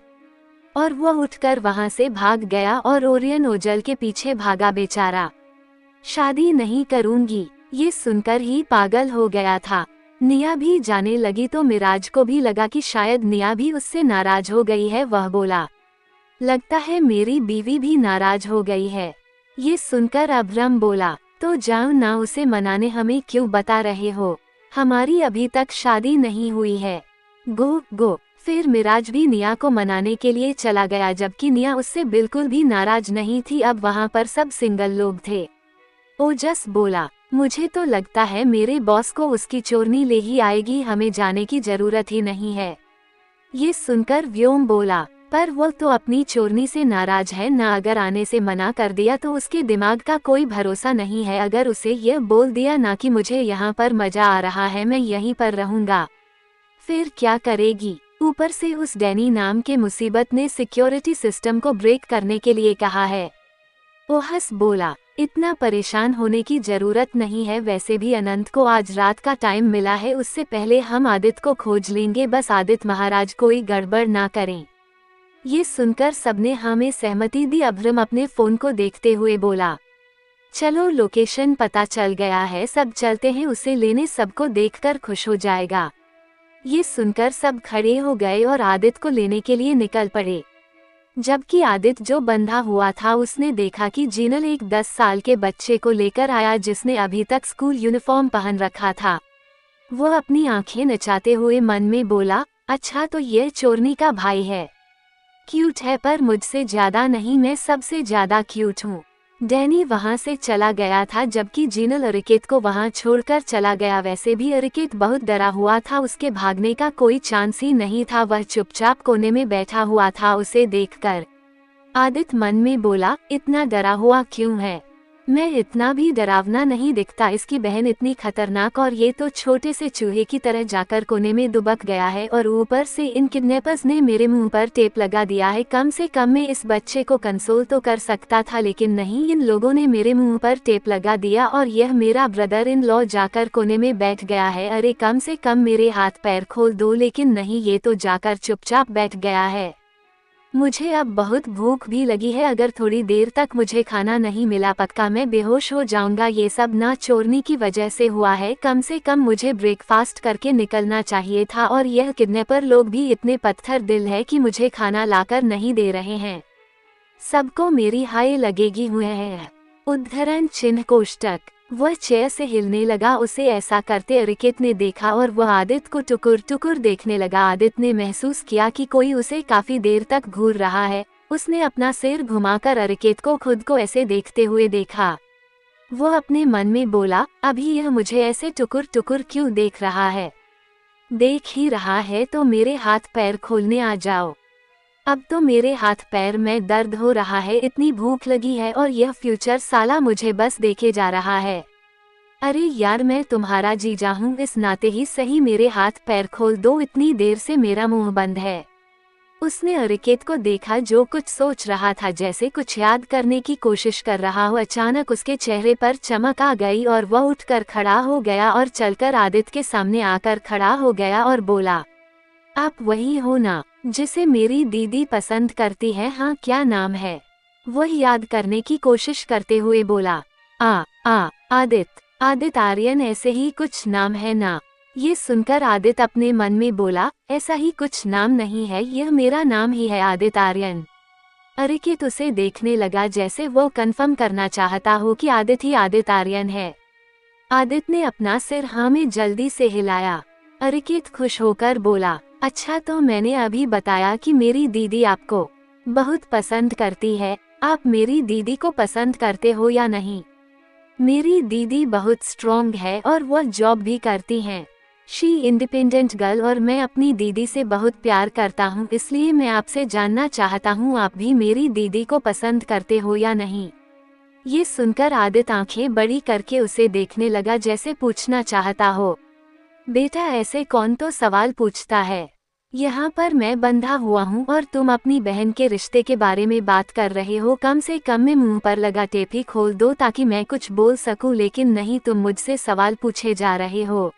और वह उठकर वहां से भाग गया और ओरियन ओजल के पीछे भागा। बेचारा शादी नहीं करूंगी, ये सुनकर ही पागल हो गया था। निया भी जाने लगी तो मिराज को भी लगा कि शायद निया भी उससे नाराज हो गई है। वह बोला, लगता है मेरी बीवी भी नाराज हो गई है। ये सुनकर अभ्रम बोला, तो जाओ ना उसे मनाने, हमें क्यों बता रहे हो? हमारी अभी तक शादी नहीं हुई है। गो। फिर मिराज भी निया को मनाने के लिए चला गया, जबकि निया उससे बिल्कुल भी नाराज नहीं थी। अब वहां पर सब सिंगल लोग थे। ओजस बोला, मुझे तो लगता है मेरे बॉस को उसकी चोरनी ले ही आएगी, हमें जाने की जरूरत ही नहीं है। ये सुनकर व्योम बोला, पर वो तो अपनी चोरनी से नाराज है ना, अगर आने से मना कर दिया तो उसके दिमाग का कोई भरोसा नहीं है। अगर उसे यह बोल दिया ना कि मुझे यहाँ पर मजा आ रहा है, मैं यहीं पर रहूंगा, फिर क्या करेगी? ऊपर से उस डैनी नाम के मुसीबत ने सिक्योरिटी सिस्टम को ब्रेक करने के लिए कहा है। वो हंस बोला, इतना परेशान होने की जरूरत नहीं है, वैसे भी अनंत को आज रात का टाइम मिला है, उससे पहले हम आदित्य को खोज लेंगे, बस आदित्य महाराज कोई गड़बड़ ना करें। ये सुनकर सबने हाँ में सहमति दी। अभ्रम अपने फोन को देखते हुए बोला, चलो लोकेशन पता चल गया है, सब चलते हैं उसे लेने, सबको देखकर खुश हो जाएगा। ये सुनकर सब खड़े हो गए और आदित्य को लेने के लिए निकल पड़े। जबकि आदित्य जो बंधा हुआ था उसने देखा कि जिनल एक 10 साल के बच्चे को लेकर आया जिसने अभी तक स्कूल यूनिफॉर्म पहन रखा था। वो अपनी आंखें नचाते हुए मन में बोला, अच्छा तो ये चोरनी का भाई है। क्यूट है पर मुझसे ज्यादा नहीं, मैं सबसे ज्यादा क्यूट हूँ। डैनी वहां से चला गया था जबकि जिनल अरिकेत को वहां छोड़कर चला गया। वैसे भी अरिकेत बहुत डरा हुआ था, उसके भागने का कोई चांस ही नहीं था। वह चुपचाप कोने में बैठा हुआ था। उसे देखकर आदित्य मन में बोला, इतना डरा हुआ क्यों है? मैं इतना भी डरावना नहीं दिखता। इसकी बहन इतनी खतरनाक और ये तो छोटे से चूहे की तरह जाकर कोने में दुबक गया है, और ऊपर से इन किडनैपर्स ने मेरे मुंह पर टेप लगा दिया है। कम से कम मैं इस बच्चे को कंसोल तो कर सकता था, लेकिन नहीं, इन लोगों ने मेरे मुंह पर टेप लगा दिया और यह मेरा ब्रदर इन लॉ जाकर कोने में बैठ गया है। अरे कम से कम मेरे हाथ पैर खोल दो, लेकिन नहीं, ये तो जाकर चुपचाप बैठ गया है। मुझे अब बहुत भूख भी लगी है, अगर थोड़ी देर तक मुझे खाना नहीं मिला पक्का मैं बेहोश हो जाऊंगा। ये सब ना चोरनी की वजह से हुआ है, कम से कम मुझे ब्रेकफास्ट करके निकलना चाहिए था, और यह किडनैपर लोग भी इतने पत्थर दिल है कि मुझे खाना लाकर नहीं दे रहे हैं। सबको मेरी हाय लगेगी हुए है। उद्धरण चिन्ह कोष्टक। वह चेयर से हिलने लगा। उसे ऐसा करते अरिकेत ने देखा और वह आदित्य को टुकुर टुकुर देखने लगा। आदित्य ने महसूस किया कि कोई उसे काफी देर तक घूर रहा है। उसने अपना सिर घुमाकर अरिकेत को खुद को ऐसे देखते हुए देखा। वह अपने मन में बोला, अभी यह मुझे ऐसे टुकुर टुकुर क्यों देख रहा है? देख ही रहा है तो मेरे हाथ पैर खोलने आ जाओ। अब तो मेरे हाथ पैर में दर्द हो रहा है, इतनी भूख लगी है, और यह फ्यूचर साला मुझे बस देखे जा रहा है। अरे यार, मैं तुम्हारा जीजा हूँ, इस नाते ही सही मेरे हाथ पैर खोल दो, इतनी देर से मेरा मुंह बंद है। उसने अरिकेत को देखा जो कुछ सोच रहा था, जैसे कुछ याद करने की कोशिश कर रहा हो। अचानक उसके चेहरे पर चमक आ गई और वह उठकर खड़ा हो गया और चलकर आदित्य के सामने आकर खड़ा हो गया और बोला, आप वही हो ना जिसे मेरी दीदी पसंद करती है? हाँ, क्या नाम है? वह याद करने की कोशिश करते हुए बोला, आदित्य। आदित्य आर्यन, ऐसे ही कुछ नाम है ना? ये सुनकर आदित्य अपने मन में बोला, ऐसा ही कुछ नाम नहीं है, यह मेरा नाम ही है, आदित्य आर्यन। अरिकेत उसे देखने लगा जैसे वो कंफर्म करना चाहता हो कि आदित्य ही आदित्य आर्यन है। आदित्य ने अपना सिर हाँ में जल्दी से हिलाया। अरिकेत खुश होकर बोला, अच्छा तो मैंने अभी बताया कि मेरी दीदी आपको बहुत पसंद करती है। आप मेरी दीदी को पसंद करते हो या नहीं? मेरी दीदी बहुत स्ट्रॉन्ग है और वह जॉब भी करती हैं। शी इंडिपेंडेंट गर्ल, और मैं अपनी दीदी से बहुत प्यार करता हूँ, इसलिए मैं आपसे जानना चाहता हूँ आप भी मेरी दीदी को पसंद करते हो या नहीं? ये सुनकर आदित्य आंखें बड़ी करके उसे देखने लगा जैसे पूछना चाहता हो, बेटा ऐसे कौन तो सवाल पूछता है? यहाँ पर मैं बंधा हुआ हूँ और तुम अपनी बहन के रिश्ते के बारे में बात कर रहे हो। कम से कम में मुंह पर लगा टेप ही खोल दो ताकि मैं कुछ बोल सकूं, लेकिन नहीं, तुम मुझसे सवाल पूछे जा रहे हो।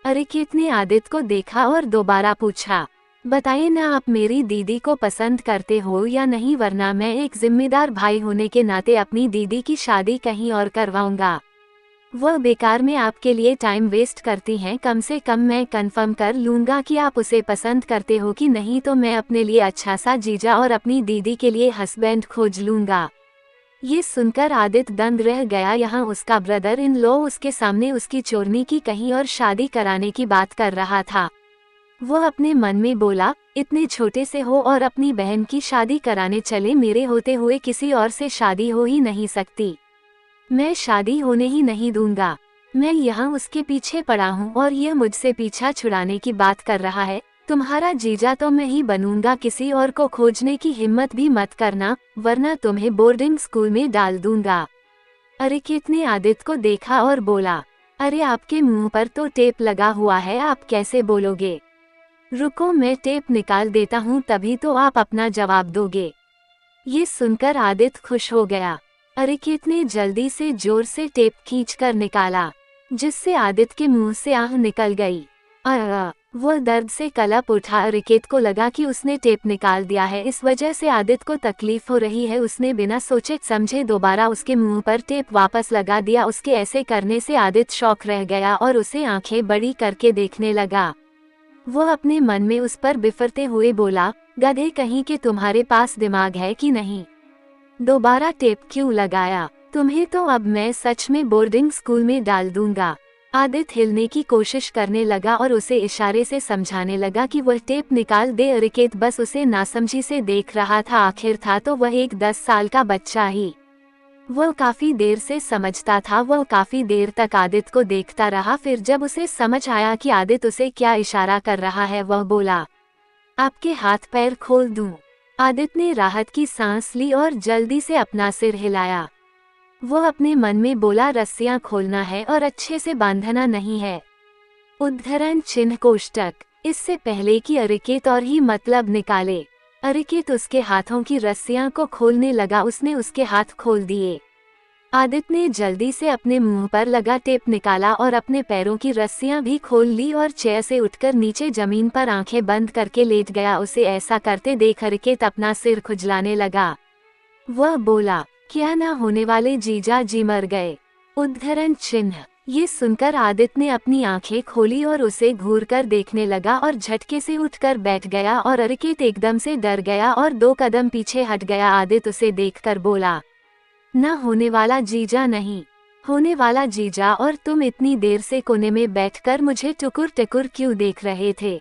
अरिकेत ने आदित्य को देखा और दोबारा पूछा, बताइए ना आप मेरी दीदी को पसंद करते हो या नहीं, वरना मैं एक जिम्मेदार भाई होने के नाते अपनी दीदी की शादी कहीं और करवाऊंगा। वह बेकार में आपके लिए टाइम वेस्ट करती हैं, कम से कम मैं कंफर्म कर लूंगा कि आप उसे पसंद करते हो कि नहीं, तो मैं अपने लिए अच्छा सा जीजा और अपनी दीदी के लिए हस्बैंड खोज लूंगा। ये सुनकर आदित्य दंग रह गया। यहाँ उसका ब्रदर इन लॉ उसके सामने उसकी चोरनी की कहीं और शादी कराने की बात कर रहा था। वह अपने मन में बोला, इतने छोटे से हो और अपनी बहन की शादी कराने चले, मेरे होते हुए किसी और से शादी हो ही नहीं सकती। मैं शादी होने ही नहीं दूंगा। मैं यहाँ उसके पीछे पड़ा हूँ और यह मुझसे पीछा छुड़ाने की बात कर रहा है। तुम्हारा जीजा तो मैं ही बनूंगा, किसी और को खोजने की हिम्मत भी मत करना, वरना तुम्हें बोर्डिंग स्कूल में डाल दूंगा। अरिकेत ने आदित्य को देखा और बोला, अरे आपके मुंह पर तो टेप लगा हुआ है, आप कैसे बोलोगे? रुको मैं टेप निकाल देता हूँ, तभी तो आप अपना जवाब दोगे। ये सुनकर आदित्य खुश हो गया। अरिकेत ने जल्दी से जोर से टेप खींचकर निकाला, जिससे आदित्य के मुंह से आह निकल गई। वो दर्द से कलप उठा। अरिकेत को लगा कि उसने टेप निकाल दिया है, इस वजह से आदित्य को तकलीफ हो रही है। उसने बिना सोचे समझे दोबारा उसके मुंह पर टेप वापस लगा दिया। उसके ऐसे करने से आदित्य शॉक रह गया और उसे आंखें बड़ी करके देखने लगा। वो अपने मन में उस पर बिफरते हुए बोला, गधे कहीं के, तुम्हारे पास दिमाग है कि नहीं? दोबारा टेप क्यों लगाया? तुम्हें तो अब मैं सच में बोर्डिंग स्कूल में डाल दूंगा। आदित्य हिलने की कोशिश करने लगा और उसे इशारे से समझाने लगा कि वह टेप निकाल दे। अरिकेत बस उसे नासमझी से देख रहा था। आखिर था तो वह एक 10 साल का बच्चा ही। वह काफी देर से समझता था। वह काफी देर तक आदित्य को देखता रहा। फिर जब उसे समझ आया कि आदित्य उसे क्या इशारा कर रहा है, वह बोला, आपके हाथ पैर खोल दूं? आदित्य ने राहत की सांस ली और जल्दी से अपना सिर हिलाया। वो अपने मन में बोला, रस्सियां खोलना है और अच्छे से बांधना नहीं है। उद्धरण चिन्ह कोष्टक। इससे पहले कि अरिकेत और ही मतलब निकाले, अरिकेत उसके हाथों की रस्सियां को खोलने लगा। उसने उसके हाथ खोल दिए। आदित्य ने जल्दी से अपने मुंह पर लगा टेप निकाला और अपने पैरों की रस्सियां भी खोल ली और चेयर से उठकर नीचे जमीन पर आंखें बंद करके लेट गया। उसे ऐसा करते देख अरिकेत अपना सिर खुजलाने लगा। वह बोला, क्या ना होने वाले जीजा जी मर गए? उद्धरण चिन्ह। ये सुनकर आदित्य ने अपनी आंखें खोली और उसे घूर कर देखने लगा और झटके से उठकर बैठ गया और अरिकेत एकदम से डर गया और 2 कदम पीछे हट गया। आदित्य उसे देखकर बोला, ना होने वाला जीजा नहीं, होने वाला जीजा। और तुम इतनी देर से कोने में बैठकर मुझे टुकुर टुकुर क्यों देख रहे थे?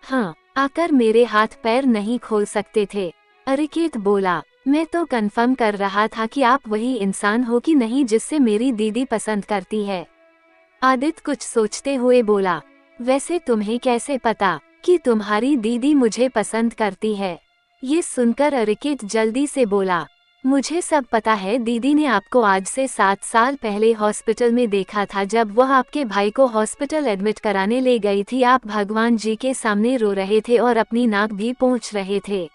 हाँ, आकर मेरे हाथ पैर नहीं खोल सकते थे? अरिकेत बोला, मैं तो कंफर्म कर रहा था कि आप वही इंसान हो कि नहीं जिससे मेरी दीदी पसंद करती है। आदित्य कुछ सोचते हुए बोला, वैसे तुम्हें कैसे पता कि तुम्हारी दीदी मुझे पसंद करती है? ये सुनकर अरिकेत जल्दी से बोला, मुझे सब पता है। दीदी ने आपको आज से 7 साल पहले हॉस्पिटल में देखा था, जब वह आपके भाई को हॉस्पिटल एडमिट कराने ले गई थी। आप भगवान जी के सामने रो रहे थे और अपनी नाक भी पोंछ रहे थे।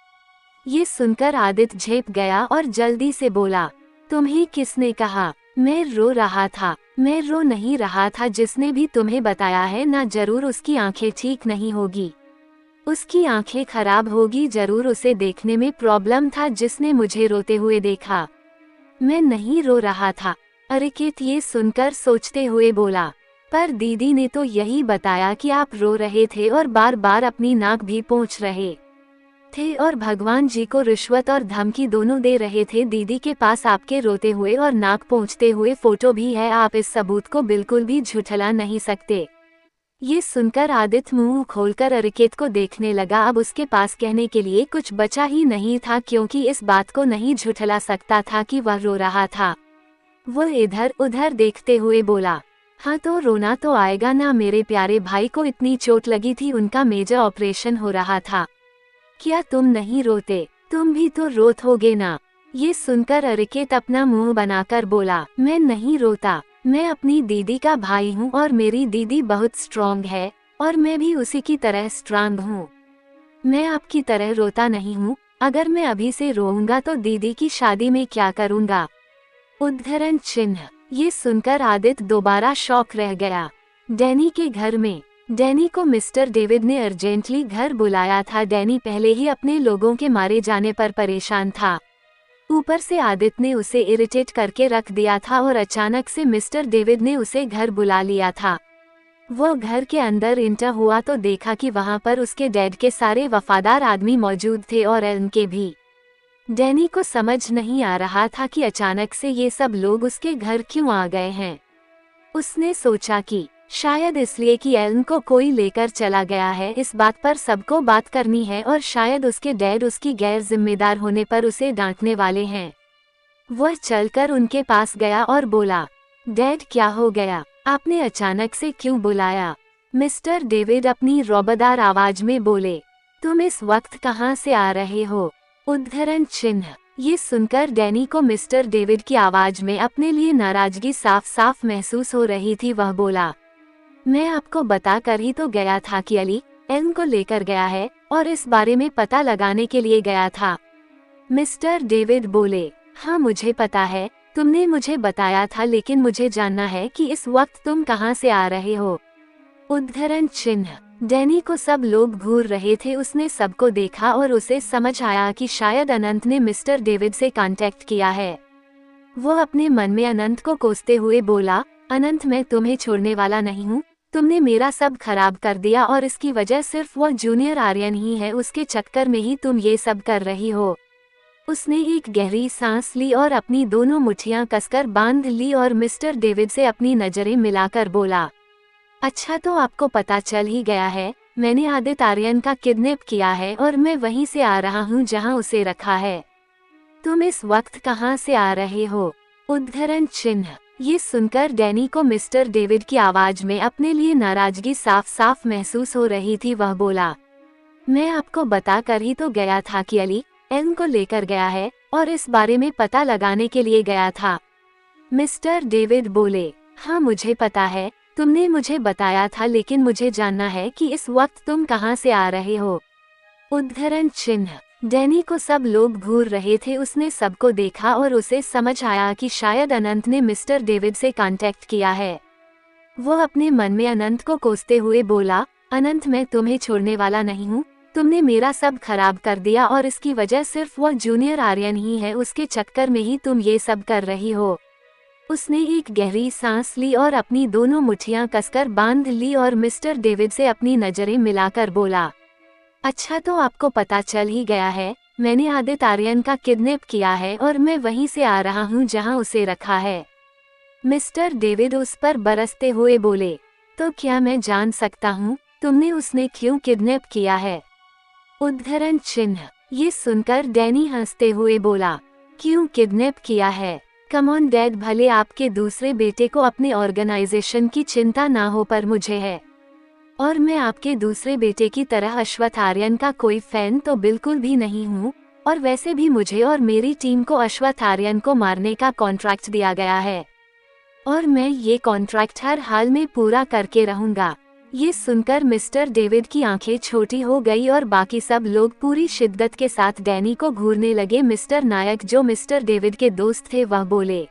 ये सुनकर आदित्य झेप गया और जल्दी से बोला, तुम्हें किसने कहा मैं रो रहा था? मैं रो नहीं रहा था। जिसने भी तुम्हें बताया है ना, जरूर उसकी आंखें ठीक नहीं होगी, उसकी आंखें खराब होगी जरूर। उसे देखने में प्रॉब्लम था जिसने मुझे रोते हुए देखा। मैं नहीं रो रहा था। अरिकेत ये सुनकर सोचते हुए बोला, पर दीदी ने तो यही बताया कि आप रो रहे थे और बार बार अपनी नाक भी पोंछ रहे थे और भगवान जी को रिश्वत और धमकी दोनों दे रहे थे। दीदी के पास आपके रोते हुए और नाक पोंछते हुए फोटो भी है। आप इस सबूत को बिल्कुल भी झुठला नहीं सकते। ये सुनकर आदित्य मुंह खोलकर अरिकेत को देखने लगा। अब उसके पास कहने के लिए कुछ बचा ही नहीं था, क्योंकि इस बात को नहीं झुठला सकता था कि वह रो रहा था। वह इधर उधर देखते हुए बोला, हाँ तो रोना तो आएगा ना। मेरे प्यारे भाई को इतनी चोट लगी थी, उनका मेजर ऑपरेशन हो रहा था। क्या तुम नहीं रोते? तुम भी तो रोत होगे ना। ये सुनकर अरिकेत अपना मुंह बनाकर बोला, मैं नहीं रोता। मैं अपनी दीदी का भाई हूँ और मेरी दीदी बहुत स्ट्रॉन्ग है और मैं भी उसी की तरह स्ट्रॉन्ग हूँ। मैं आपकी तरह रोता नहीं हूँ। अगर मैं अभी से रोऊंगा तो दीदी की शादी में क्या करूँगा? उद्धरण चिन्ह। ये सुनकर आदित्य दोबारा शॉक रह गया। डैनी के घर में डैनी को मिस्टर डेविड ने अर्जेंटली घर बुलाया था। डैनी पहले ही अपने लोगों के मारे जाने पर परेशान था, ऊपर से आदित्य ने उसे इरिटेट करके रख दिया था और अचानक से मिस्टर डेविड ने उसे घर बुला लिया था। वो घर के अंदर इंटर हुआ तो देखा कि वहां पर उसके डैड के सारे वफादार आदमी मौजूद थे और एलन के भी। डैनी को समझ नहीं आ रहा था कि अचानक से ये सब लोग उसके घर क्यों आ गए हैं। उसने सोचा कि शायद इसलिए कि एलन को कोई लेकर चला गया है। इस बात पर सबको बात करनी है और शायद उसके डैड उसकी गैर जिम्मेदार होने पर उसे डांटने वाले हैं। वह चलकर उनके पास गया और बोला, डैड क्या हो गया? आपने अचानक से क्यों बुलाया? मिस्टर डेविड अपनी रौबदार आवाज में बोले, तुम इस वक्त कहाँ से आ रहे हो? उद्धरण चिन्ह। ये सुनकर डैनी को मिस्टर डेविड की आवाज में अपने लिए नाराजगी साफ साफ महसूस हो रही थी। वह बोला, मैं आपको बता कर ही तो गया था कि अली, एलन को लेकर गया है और इस बारे में पता लगाने के लिए गया था। मिस्टर डेविड बोले, हाँ मुझे पता है, तुमने मुझे बताया था, लेकिन मुझे जानना है कि इस वक्त तुम कहाँ से आ रहे हो। उद्धरण चिन्ह। डैनी को सब लोग घूर रहे थे। उसने सबको देखा और उसे समझ आया कि शायद अनंत ने मिस्टर डेविड से कांटेक्ट किया है। वो अपने मन में अनंत को कोसते हुए बोला, अनंत मैं तुम्हें छोड़ने वाला नहीं हूँ। तुमने मेरा सब खराब कर दिया और इसकी वजह सिर्फ वो जूनियर आर्यन ही है, उसके चक्कर में ही तुम ये सब कर रही हो। उसने एक गहरी सांस ली और अपनी दोनों मुट्ठियां कसकर बांध ली और मिस्टर डेविड से अपनी नजरें मिलाकर बोला, अच्छा तो आपको पता चल ही गया है, मैंने आदित्य आर्यन का किडनैप किया है और मैं वहीं से आ रहा हूँ जहाँ उसे रखा है। तुम इस वक्त कहाँ से आ रहे हो। उद्धरण चिन्ह। ये सुनकर डैनी को मिस्टर डेविड की आवाज में अपने लिए नाराजगी साफ साफ महसूस हो रही थी। वह बोला, मैं आपको बता कर ही तो गया था कि अली एलन को लेकर गया है और इस बारे में पता लगाने के लिए गया था। मिस्टर डेविड बोले, हाँ मुझे पता है, तुमने मुझे बताया था, लेकिन मुझे जानना है कि इस वक्त तुम कहाँ से आ रहे हो। उद्धरण चिन्ह। डैनी को सब लोग घूर रहे थे। उसने सबको देखा और उसे समझ आया कि शायद अनंत ने मिस्टर डेविड से कांटेक्ट किया है। वो अपने मन में अनंत को कोसते हुए बोला, अनंत मैं तुम्हें छोड़ने वाला नहीं हूँ। तुमने मेरा सब खराब कर दिया और इसकी वजह सिर्फ वो जूनियर आर्यन ही है, उसके चक्कर में ही तुम ये सब कर रही हो। उसने एक गहरी सांस ली और अपनी दोनों मुट्ठियां कसकर बांध ली और मिस्टर डेविड से अपनी नजरें मिलाकर बोला, अच्छा तो आपको पता चल ही गया है, मैंने आदित्य आर्यन का किडनैप किया है और मैं वहीं से आ रहा हूँ जहाँ उसे रखा है। मिस्टर डेविड उस पर बरसते हुए बोले, तो क्या मैं जान सकता हूँ तुमने उसने क्यों किडनैप किया है। उद्धरण चिन्ह। ये सुनकर डैनी हंसते हुए बोला, क्यों किडनैप किया है। कम ऑन डैड, भले आपके दूसरे बेटे को अपने ऑर्गेनाइजेशन की चिंता ना हो, पर मुझे है। और मैं आपके दूसरे बेटे की तरह अश्वत्थ आर्यन का कोई फैन तो बिल्कुल भी नहीं हूँ। और वैसे भी मुझे और मेरी टीम को अश्वत्थ आर्यन को मारने का कॉन्ट्रैक्ट दिया गया है और मैं ये कॉन्ट्रैक्ट हर हाल में पूरा करके रहूंगा। ये सुनकर मिस्टर डेविड की आंखें छोटी हो गई और बाकी सब लोग पूरी शिद्दत के साथ डैनी को घूरने लगे। मिस्टर नायक, जो मिस्टर डेविड के दोस्त थे, वह बोले,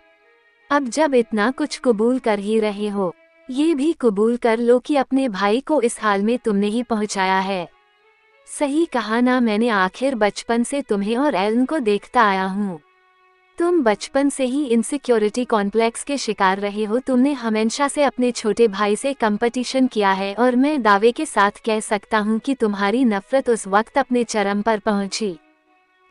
अब जब इतना कुछ कबूल कर ही रहे हो, ये भी कबूल कर लो कि अपने भाई को इस हाल में तुमने ही पहुंचाया है। सही कहा ना, मैंने आखिर बचपन से तुम्हें और एलन को देखता आया हूँ। तुम बचपन से ही इनसिक्योरिटी कॉम्प्लेक्स के शिकार रहे हो। तुमने हमेशा से अपने छोटे भाई से कंपटीशन किया है और मैं दावे के साथ कह सकता हूँ कि तुम्हारी नफरत उस वक्त अपने चरम पर पहुंची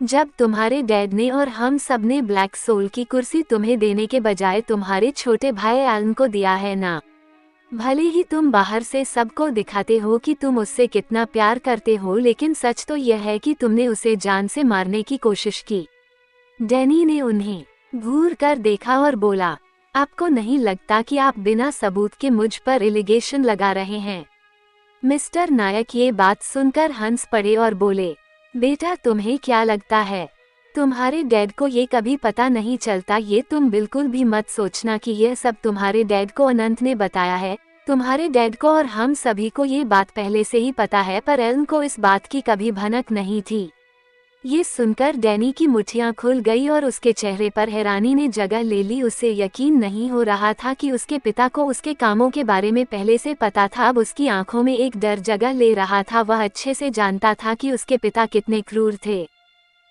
जब तुम्हारे डैड ने और हम सब ने ब्लैक सोल की कुर्सी तुम्हें देने के बजाय तुम्हारे छोटे भाई एलन को दिया है ना। भले ही तुम बाहर से सबको दिखाते हो कि तुम उससे कितना प्यार करते हो, लेकिन सच तो यह है कि तुमने उसे जान से मारने की कोशिश की। डैनी ने उन्हें घूर कर देखा और बोला, आपको नहीं लगता कि आप बिना सबूत के मुझ पर एलिगेशन लगा रहे हैं। मिस्टर नायक ये बात सुनकर हंस पड़े और बोले, बेटा तुम्हें क्या लगता है, तुम्हारे डैड को ये कभी पता नहीं चलता। ये तुम बिल्कुल भी मत सोचना कि यह सब तुम्हारे डैड को अनंत ने बताया है। तुम्हारे डैड को और हम सभी को ये बात पहले से ही पता है, पर एलन को इस बात की कभी भनक नहीं थी। ये सुनकर डैनी की मुट्ठियां खुल गई और उसके चेहरे पर हैरानी ने जगह ले ली। उसे यकीन नहीं हो रहा था कि उसके पिता को उसके कामों के बारे में पहले से पता था। अब उसकी आंखों में एक डर जगह ले रहा था। वह अच्छे से जानता था कि उसके पिता कितने क्रूर थे।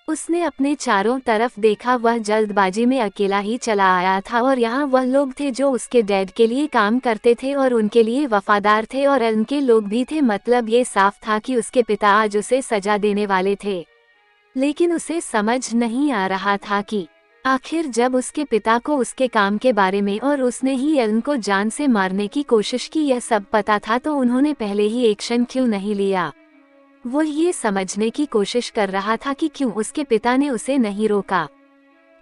उसने अपने चारों तरफ देखा। वह जल्दबाजी में अकेला ही चला आया था और यहाँ वह लोग थे जो उसके डैड के लिए काम करते थे और उनके लिए वफादार थे, और उनके लोग भी थे। मतलब ये साफ था कि उसके पिता आज उसे सजा देने वाले थे, लेकिन उसे समझ नहीं आ रहा था कि आखिर जब उसके पिता को उसके काम के बारे में और उसने ही एलन को जान से मारने की कोशिश की, यह सब पता था, तो उन्होंने पहले ही एक्शन क्यों नहीं लिया। वो ये समझने की कोशिश कर रहा था कि क्यों उसके पिता ने उसे नहीं रोका।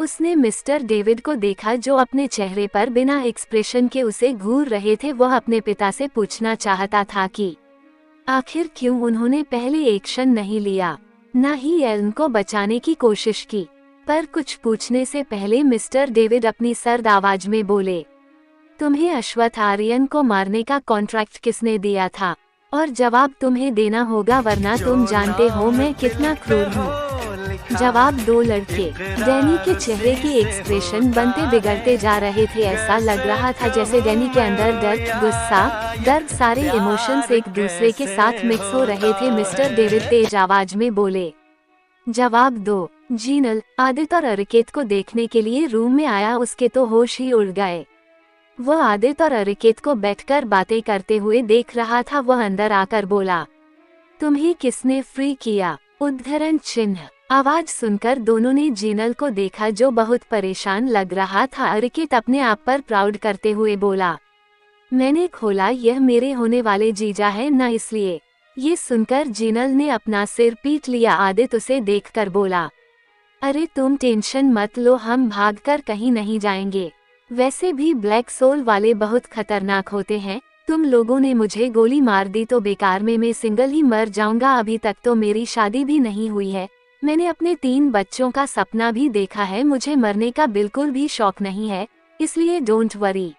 उसने मिस्टर डेविड को देखा जो अपने चेहरे पर बिना एक्सप्रेशन के उसे घूर रहे थे। वह अपने पिता से पूछना चाहता था कि आखिर क्यों उन्होंने पहले एक्शन नहीं लिया, न ही एलन को बचाने की कोशिश की। पर कुछ पूछने से पहले मिस्टर डेविड अपनी सर्द आवाज में बोले, तुम्हें अश्वत्थ आर्यन को मारने का कॉन्ट्रैक्ट किसने दिया था। और जवाब तुम्हें देना होगा वरना तुम जानते हो मैं कितना क्रूर हूँ। जवाब 2 लड़के। डैनी के चेहरे की एक्सप्रेशन बनते बिगड़ते जा रहे थे। ऐसा लग रहा था जैसे डैनी के अंदर डर, गुस्सा, दर्द, सारे इमोशंस एक दूसरे के साथ मिक्स हो रहे थे। मिस्टर डेविड तेज आवाज में बोले। जवाब 2। जीनल आदित्य और अरिकेत को देखने के लिए रूम में आया। उसके तो होश ही उड़ गए। वह आदित्य और अरिकेत को बैठकर बातें करते हुए देख रहा था। वह अंदर आकर बोला, तुम्हें किसने फ्री किया? उद्धरण चिन्ह। आवाज सुनकर दोनों ने जीनल को देखा जो बहुत परेशान लग रहा था। अरिकेत अपने आप पर प्राउड करते हुए बोला, मैंने खोला, यह मेरे होने वाले जीजा है ना, इसलिए। ये सुनकर जीनल ने अपना सिर पीट लिया। आदित्य उसे देखकर बोला, अरे तुम टेंशन मत लो, हम भागकर कहीं नहीं जाएंगे। वैसे भी ब्लैक सोल वाले बहुत खतरनाक होते हैं। तुम लोगों ने मुझे गोली मार दी तो बेकार में मैं सिंगल ही मर जाऊंगा। अभी तक तो मेरी शादी भी नहीं हुई है। मैंने अपने 3 बच्चों का सपना भी देखा है। मुझे मरने का बिल्कुल भी शौक नहीं है, इसलिए डोंट वरी।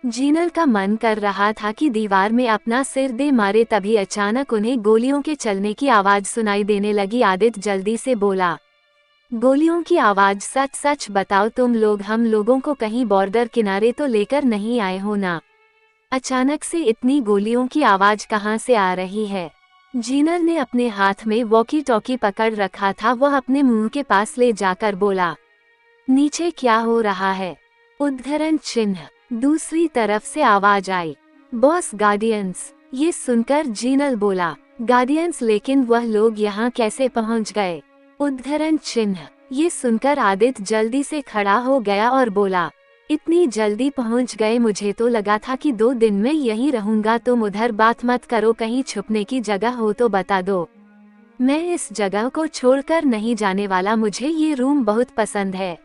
जीनल का मन कर रहा था कि दीवार में अपना सिर दे मारे, तभी अचानक उन्हें गोलियों के चलने की आवाज सुनाई देने लगी। आदित्य जल्दी से बोला, गोलियों की आवाज? सच सच बताओ तुम लोग हम लोगों को कहीं बॉर्डर किनारे तो लेकर नहीं आए हो ना? अचानक से इतनी गोलियों की आवाज कहाँ से आ रही है? जीनल ने अपने हाथ में वॉकी टॉकी पकड़ रखा था। वह अपने मुंह के पास ले जाकर बोला, नीचे क्या हो रहा है? उद्धरण चिन्ह। दूसरी तरफ से आवाज आई, बॉस गार्डियंस। ये सुनकर जीनल बोला, गार्डियंस? लेकिन वह लोग यहाँ कैसे पहुँच गए? उद्धरण चिन्ह। ये सुनकर आदित्य जल्दी से खड़ा हो गया और बोला, इतनी जल्दी पहुंच गए? मुझे तो लगा था कि 2 दिन में यहीं रहूंगा। तुम उधर बात मत करो, कहीं छुपने की जगह हो तो बता दो। मैं इस जगह को छोड़कर नहीं जाने वाला। मुझे ये रूम बहुत पसंद है।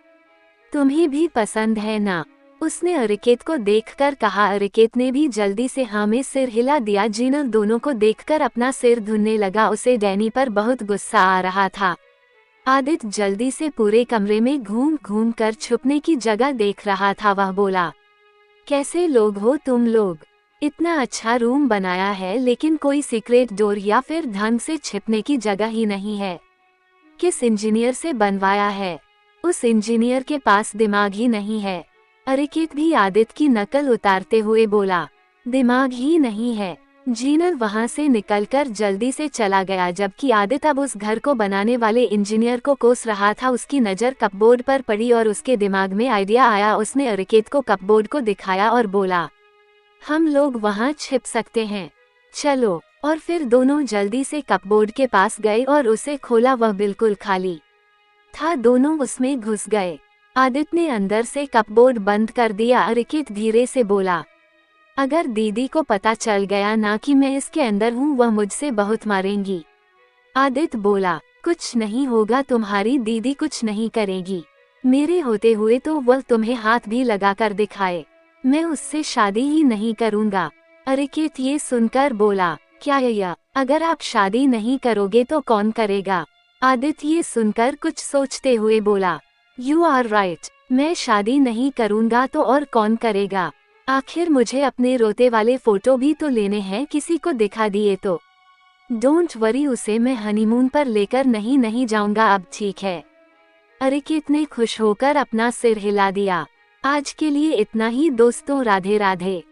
तुम्हें भी पसंद है ना? उसने अरिकेत को देखकर कहा। अरिकेत ने भी जल्दी से हाँ में सिर हिला दिया। जीनल दोनों को देखकर अपना सिर धुनने लगा। उसे डैनी पर बहुत गुस्सा आ रहा था। आदित्य जल्दी से पूरे कमरे में घूम घूम कर छुपने की जगह देख रहा था। वह बोला, कैसे लोग हो तुम लोग? इतना अच्छा रूम बनाया है लेकिन कोई सीक्रेट डोर या फिर ढंग से छिपने की जगह ही नहीं है। किस इंजीनियर से बनवाया है? उस इंजीनियर के पास दिमाग ही नहीं है। अरिकेत भी आदित्य की नकल उतारते हुए बोला, दिमाग ही नहीं है। जीनल वहां से निकलकर जल्दी से चला गया। जबकि आदित्य अब उस घर को बनाने वाले इंजीनियर को कोस रहा था। उसकी नज़र कपबोर्ड पर पड़ी और उसके दिमाग में आइडिया आया। उसने अरिकेत को कपबोर्ड को दिखाया और बोला, हम लोग वहां छिप सकते हैं, चलो। और फिर दोनों जल्दी से कपबोर्ड के पास गए और उसे खोला। वह बिल्कुल खाली था। दोनों उसमें घुस गए। आदित्य ने अंदर से कपबोर्ड बंद कर दिया। अरिकेत धीरे से बोला, अगर दीदी को पता चल गया ना कि मैं इसके अंदर हूँ, वह मुझसे बहुत मारेंगी। आदित्य बोला, कुछ नहीं होगा, तुम्हारी दीदी कुछ नहीं करेगी। मेरे होते हुए तो वह तुम्हें हाथ भी लगाकर दिखाए। मैं उससे शादी ही नहीं करूँगा। अरिकेत ये सुनकर बोला, क्या यह? अगर आप शादी नहीं करोगे तो कौन करेगा? आदित्य ये सुनकर कुछ सोचते हुए बोला, यू आर राइट, मैं शादी नहीं करूँगा तो और कौन करेगा? आखिर मुझे अपने रोते वाले फोटो भी तो लेने हैं, किसी को दिखा दिए तो। डोंट वरी, उसे मैं हनीमून पर लेकर नहीं जाऊंगा। अब ठीक है। अरिकेत ने खुश होकर अपना सिर हिला दिया। आज के लिए इतना ही दोस्तों, राधे राधे।